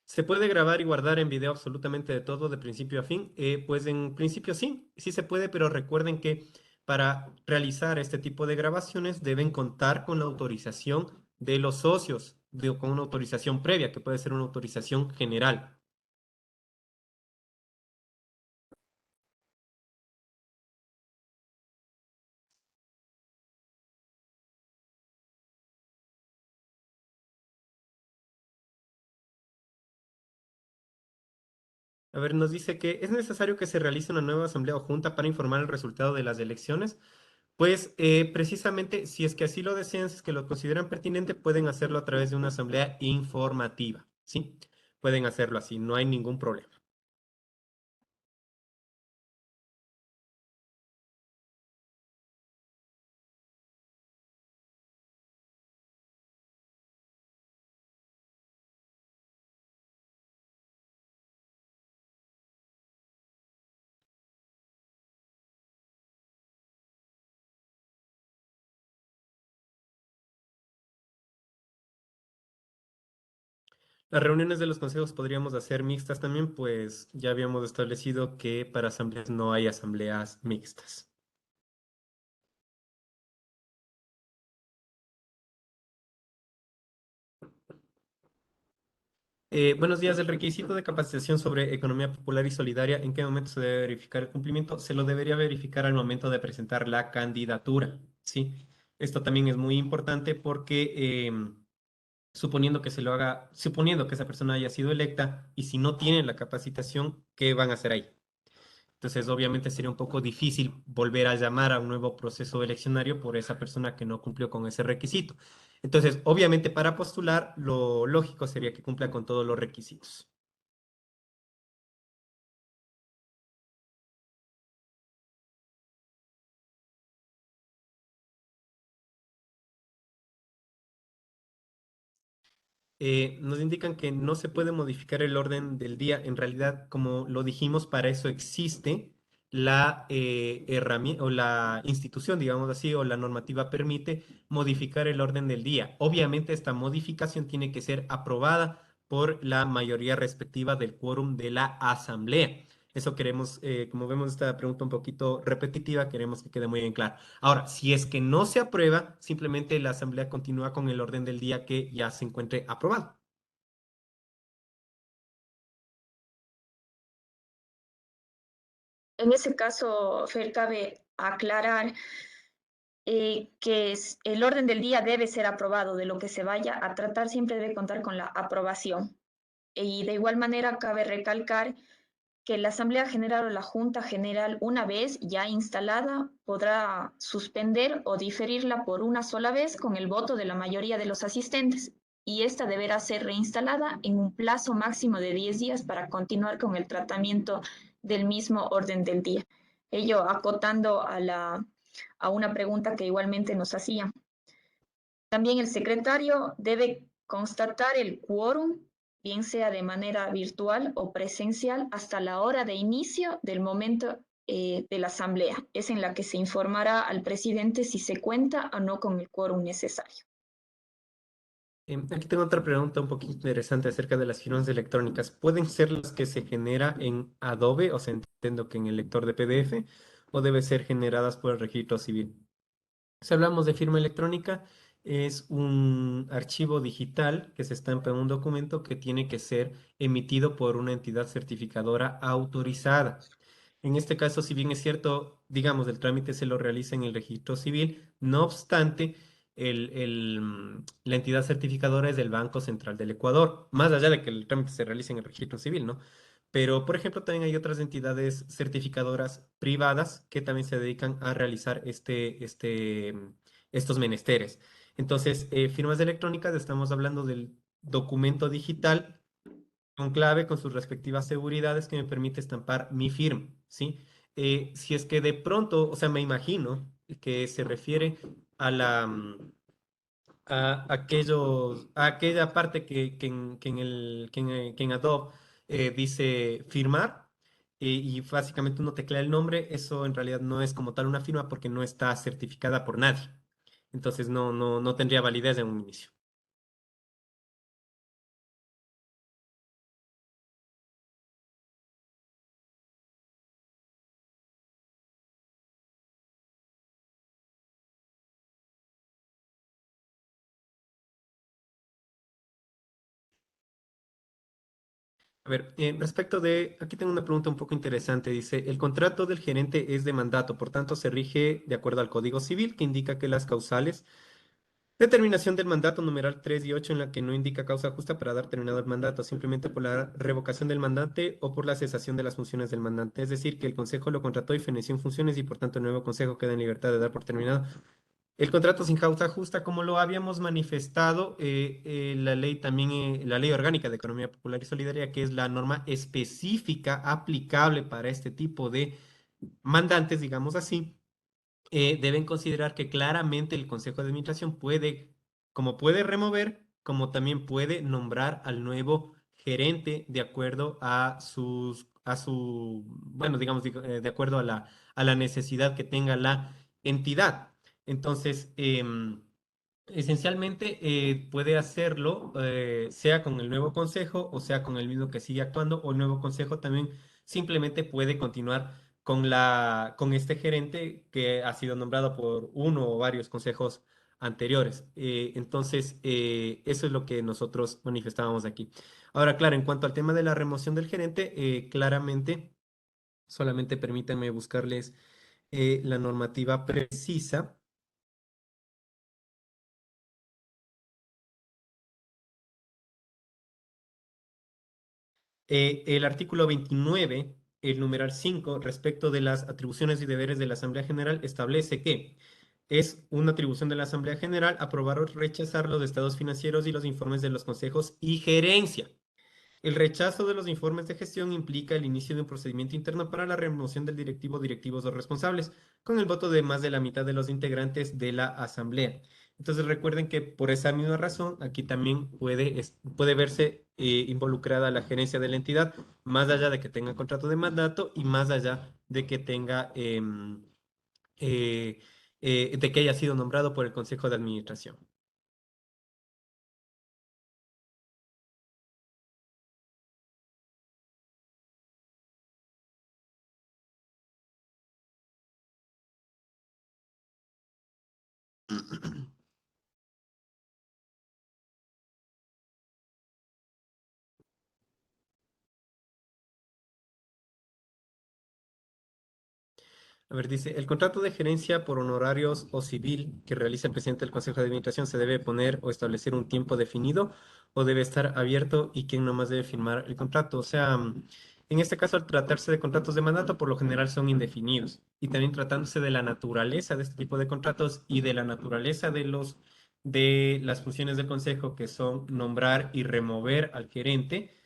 ¿Se puede grabar y guardar en video absolutamente de todo, de principio a fin? Pues en principio sí, sí se puede, pero recuerden que para realizar este tipo de grabaciones deben contar con la autorización de los socios, con una autorización previa, que puede ser una autorización general. A ver, nos dice que es necesario que se realice una nueva asamblea o junta para informar el resultado de las elecciones. Pues precisamente, si es que así lo desean, si es que lo consideran pertinente, pueden hacerlo a través de una asamblea informativa, ¿sí? Pueden hacerlo así, no hay ningún problema. Las reuniones de los consejos podríamos hacer mixtas también, pues ya habíamos establecido que para asambleas no hay asambleas mixtas. Buenos días. El requisito de capacitación sobre economía popular y solidaria, ¿en qué momento se debe verificar el cumplimiento? Se lo debería verificar al momento de presentar la candidatura, ¿sí? Esto también es muy importante porque suponiendo que se lo haga, suponiendo que esa persona haya sido electa y si no tiene la capacitación, ¿qué van a hacer ahí? Entonces, obviamente sería un poco difícil volver a llamar a un nuevo proceso eleccionario por esa persona que no cumplió con ese requisito. Entonces, obviamente para postular, lo lógico sería que cumpla con todos los requisitos. Nos indican que no se puede modificar el orden del día. En realidad, como lo dijimos, para eso existe la herramienta o la institución, digamos así, o la normativa permite modificar el orden del día. Obviamente, esta modificación tiene que ser aprobada por la mayoría respectiva del quórum de la asamblea. Eso queremos, como vemos esta pregunta un poquito repetitiva, queremos que quede muy bien claro. Ahora, si es que no se aprueba, simplemente la asamblea continúa con el orden del día que ya se encuentre aprobado. En ese caso, Fer, cabe aclarar el orden del día debe ser aprobado. De lo que se vaya a tratar siempre debe contar con la aprobación. Y de igual manera cabe recalcar que la Asamblea General o la Junta General, una vez ya instalada, podrá suspender o diferirla por una sola vez con el voto de la mayoría de los asistentes. Y esta deberá ser reinstalada en un plazo máximo de 10 días para continuar con el tratamiento del mismo orden del día. Ello acotando a una pregunta que igualmente nos hacían. También el secretario debe constatar el quórum, bien sea de manera virtual o presencial, hasta la hora de inicio del momento de la asamblea. Es en la que se informará al presidente si se cuenta o no con el quórum necesario. Aquí tengo otra pregunta un poquito interesante acerca de las firmas electrónicas. ¿Pueden ser las que se genera en Adobe, o sea, entiendo que en el lector de PDF, o debe ser generadas por el registro civil? Si hablamos de firma electrónica, es un archivo digital que se estampa en un documento que tiene que ser emitido por una entidad certificadora autorizada. En este caso, si bien es cierto, digamos, el trámite se lo realiza en el registro civil, no obstante, la entidad certificadora es del Banco Central del Ecuador, más allá de que el trámite se realice en el registro civil, ¿no? Pero, por ejemplo, también hay otras entidades certificadoras privadas que también se dedican a realizar estos menesteres. Entonces, firmas electrónicas, estamos hablando del documento digital con clave, con sus respectivas seguridades que me permite estampar mi firma, ¿sí? Si es que de pronto, o sea, me imagino que se refiere a a aquella parte que en Adobe dice firmar y básicamente uno teclea el nombre, eso en realidad no es como tal una firma porque no está certificada por nadie. Entonces no tendría validez en un inicio. A ver, respecto de, aquí tengo una pregunta un poco interesante. Dice, el contrato del gerente es de mandato, por tanto se rige de acuerdo al Código Civil, que indica que las causales, determinación del mandato, numeral 3 y 8, en la que no indica causa justa para dar terminado el mandato, simplemente por la revocación del mandante o por la cesación de las funciones del mandante. Es decir, que el consejo lo contrató y feneció en funciones y por tanto el nuevo consejo queda en libertad de dar por terminado el contrato sin causa justa, como lo habíamos manifestado, la ley también, la Ley Orgánica de Economía Popular y Solidaria, que es la norma específica aplicable para este tipo de mandantes, digamos así, deben considerar que claramente el Consejo de Administración puede, como puede remover, como también puede nombrar al nuevo gerente de acuerdo a bueno, digamos, de acuerdo a la necesidad que tenga la entidad. Entonces, esencialmente puede hacerlo, sea con el nuevo consejo o sea con el mismo que sigue actuando, o el nuevo consejo también simplemente puede continuar con este gerente que ha sido nombrado por uno o varios consejos anteriores. Entonces, eso es lo que nosotros manifestábamos aquí. Ahora, claro, en cuanto al tema de la remoción del gerente, claramente, solamente permítanme buscarles la normativa precisa. El artículo 29, el numeral 5, respecto de las atribuciones y deberes de la Asamblea General, establece que es una atribución de la Asamblea General aprobar o rechazar los estados financieros y los informes de los consejos y gerencia. El rechazo de los informes de gestión implica el inicio de un procedimiento interno para la remoción del directivo, directivos o responsables, con el voto de más de la mitad de los integrantes de la asamblea. Entonces recuerden que por esa misma razón aquí también puede verse involucrada la gerencia de la entidad, más allá de que tenga contrato de mandato y más allá de que tenga, de que haya sido nombrado por el Consejo de Administración. A ver, dice, el contrato de gerencia por honorarios o civil que realiza el presidente del Consejo de Administración se debe poner o establecer un tiempo definido o debe estar abierto y quién nomás debe firmar el contrato. O sea, en este caso, al tratarse de contratos de mandato, por lo general son indefinidos. Y también tratándose de la naturaleza de este tipo de contratos y de la naturaleza de las funciones del Consejo, que son nombrar y remover al gerente,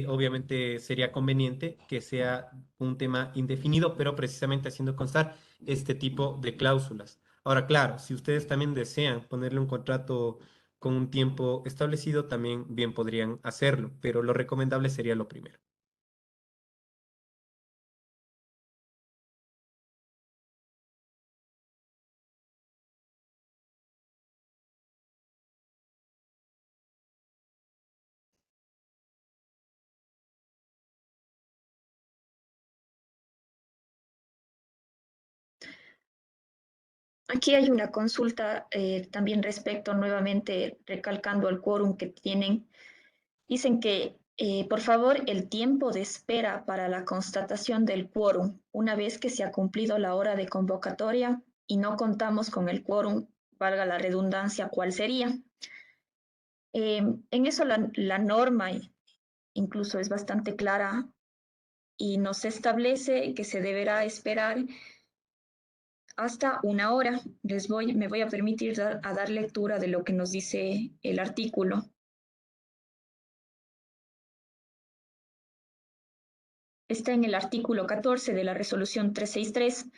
obviamente sería conveniente que sea un tema indefinido, pero precisamente haciendo constar este tipo de cláusulas. Ahora, claro, si ustedes también desean ponerle un contrato con un tiempo establecido, también bien podrían hacerlo, pero lo recomendable sería lo primero. Aquí hay una consulta también respecto, nuevamente recalcando el quórum que tienen. Dicen que, por favor, el tiempo de espera para la constatación del quórum, una vez que se ha cumplido la hora de convocatoria y no contamos con el quórum, valga la redundancia, ¿cuál sería? En eso la norma incluso es bastante clara y nos establece que se deberá esperar hasta una hora. Me voy a permitir dar lectura de lo que nos dice el artículo. Está en el artículo 14 de la resolución 363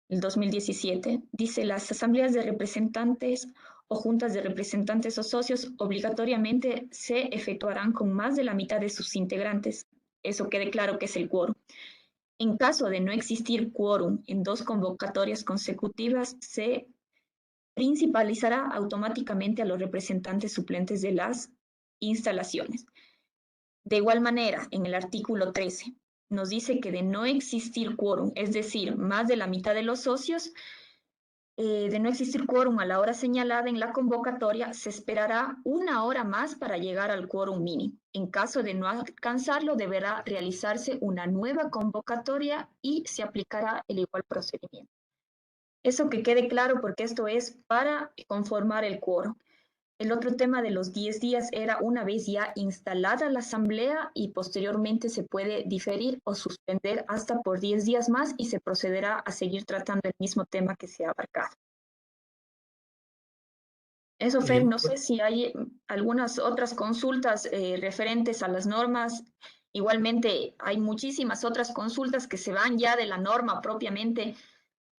del 2017. Dice, las asambleas de representantes o juntas de representantes o socios obligatoriamente se efectuarán con más de la mitad de sus integrantes. Eso quede claro que es el quórum. En caso de no existir quórum en 2 convocatorias consecutivas, se principalizará automáticamente a los representantes suplentes de las instalaciones. De igual manera, en el artículo 13, nos dice que de no existir quórum, es decir, más de la mitad de los socios, de no existir quórum a la hora señalada en la convocatoria, se esperará 1 hora más para llegar al quórum mínimo. En caso de no alcanzarlo, deberá realizarse una nueva convocatoria y se aplicará el igual procedimiento. Eso que quede claro, porque esto es para conformar el quórum. El otro tema de los 10 días era una vez ya instalada la asamblea y posteriormente se puede diferir o suspender hasta por 10 días más y se procederá a seguir tratando el mismo tema que se ha abarcado. Eso, Fer, no sé si hay algunas otras consultas referentes a las normas. Igualmente, hay muchísimas otras consultas que se van ya de la norma propiamente,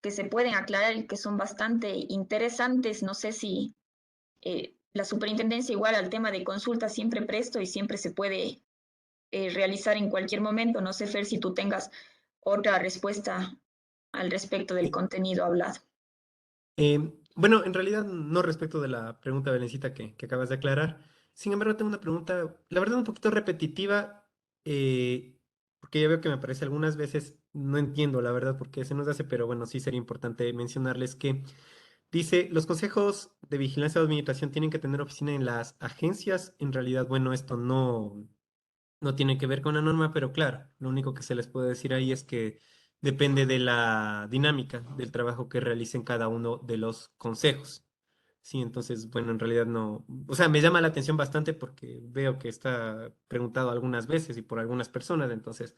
que se pueden aclarar y que son bastante interesantes. No sé si la superintendencia, igual al tema de consultas, siempre presto y siempre se puede realizar en cualquier momento. No sé, Fer, si tú tengas otra respuesta al respecto del contenido hablado. Bueno, en realidad no respecto de la pregunta, Belencita, que acabas de aclarar. Sin embargo, tengo una pregunta, la verdad, un poquito repetitiva, porque ya veo que me aparece algunas veces, no entiendo la verdad por qué se nos hace, pero bueno, sí sería importante mencionarles que dice, los consejos de vigilancia o administración tienen que tener oficina en las agencias. En realidad, bueno, esto no tiene que ver con la norma, pero claro, lo único que se les puede decir ahí es que depende de la dinámica del trabajo que realicen cada uno de los consejos. Sí, entonces, bueno, en realidad no, o sea, me llama la atención bastante porque veo que está preguntado algunas veces y por algunas personas, entonces,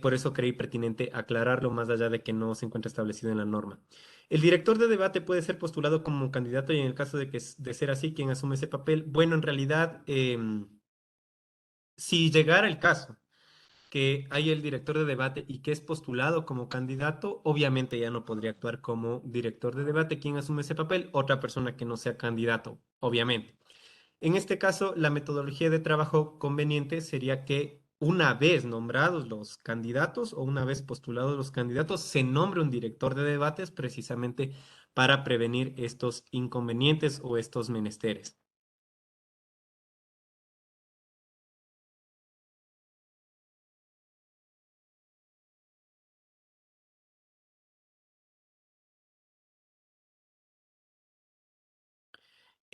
por eso creí pertinente aclararlo más allá de que no se encuentre establecido en la norma. El director de debate puede ser postulado como candidato y en el caso de ser así, quien asume ese papel, bueno, en realidad, si llegara el caso que hay el director de debate y que es postulado como candidato, obviamente ya no podría actuar como director de debate. ¿Quién asume ese papel? Otra persona que no sea candidato, obviamente. En este caso, la metodología de trabajo conveniente sería que una vez nombrados los candidatos o una vez postulados los candidatos, se nombre un director de debates precisamente para prevenir estos inconvenientes o estos menesteres.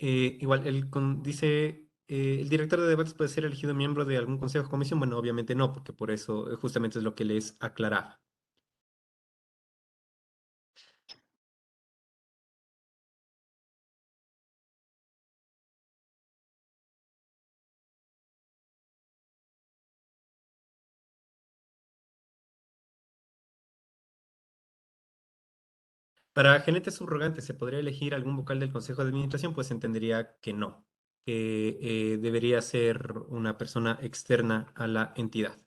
Igual, dice, el director de debates puede ser elegido miembro de algún consejo o comisión. Bueno, obviamente no, porque por eso justamente es lo que les aclaraba. Para gerente subrogante, ¿se podría elegir algún vocal del consejo de administración? Pues entendería que no, que debería ser una persona externa a la entidad.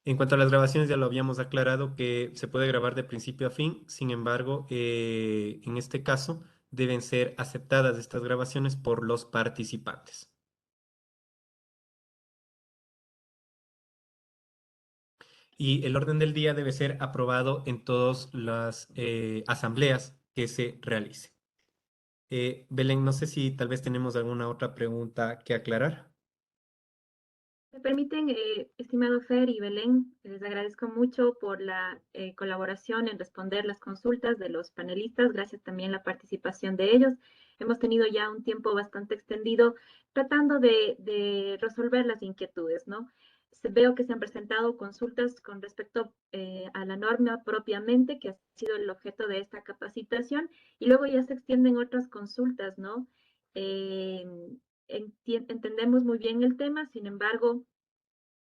En cuanto a las grabaciones, ya lo habíamos aclarado que se puede grabar de principio a fin. Sin embargo, en este caso, deben ser aceptadas estas grabaciones por los participantes. Y el orden del día debe ser aprobado en todas las asambleas que se realicen. Belén, no sé si tal vez tenemos alguna otra pregunta que aclarar. Me permiten, estimado Fer y Belén, les agradezco mucho por la colaboración en responder las consultas de los panelistas, gracias también a la participación de ellos. Hemos tenido ya un tiempo bastante extendido tratando de resolver las inquietudes, ¿no? Veo que se han presentado consultas con respecto a la norma propiamente, que ha sido el objeto de esta capacitación, y luego ya se extienden otras consultas, ¿no? Eh, entendemos muy bien el tema, sin embargo,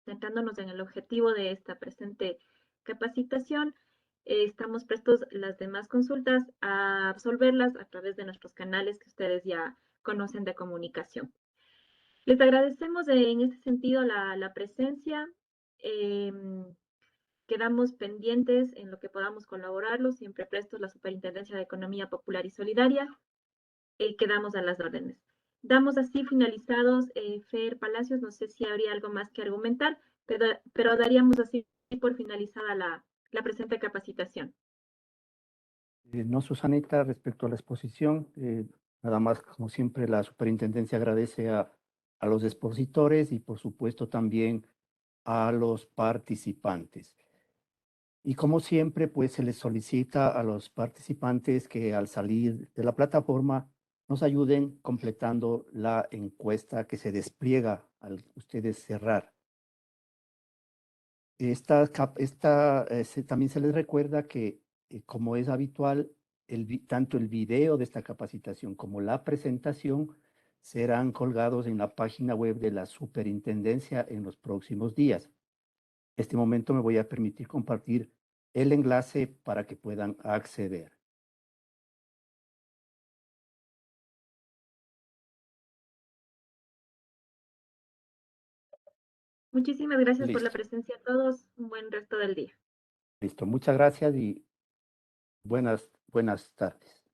centrándonos en el objetivo de esta presente capacitación, estamos prestos las demás consultas a absolverlas a través de nuestros canales que ustedes ya conocen de comunicación. Les agradecemos en este sentido la presencia. Quedamos pendientes en lo que podamos colaborarlo, siempre prestos la Superintendencia de Economía Popular y Solidaria. Quedamos a las órdenes. Damos así finalizados, Fer Palacios, no sé si habría algo más que argumentar, pero daríamos así por finalizada la presente capacitación. No, Susanita, respecto a la exposición, nada más, como siempre, la superintendencia agradece a los expositores y, por supuesto, también a los participantes. Y como siempre, pues se les solicita a los participantes que al salir de la plataforma nos ayuden completando la encuesta que se despliega al ustedes cerrar. También se les recuerda que, como es habitual, tanto el video de esta capacitación como la presentación serán colgados en la página web de la Superintendencia en los próximos días. En este momento me voy a permitir compartir el enlace para que puedan acceder. Muchísimas gracias por la Listo, presencia a todos. Un buen resto del día. listo. Muchas gracias y buenas tardes.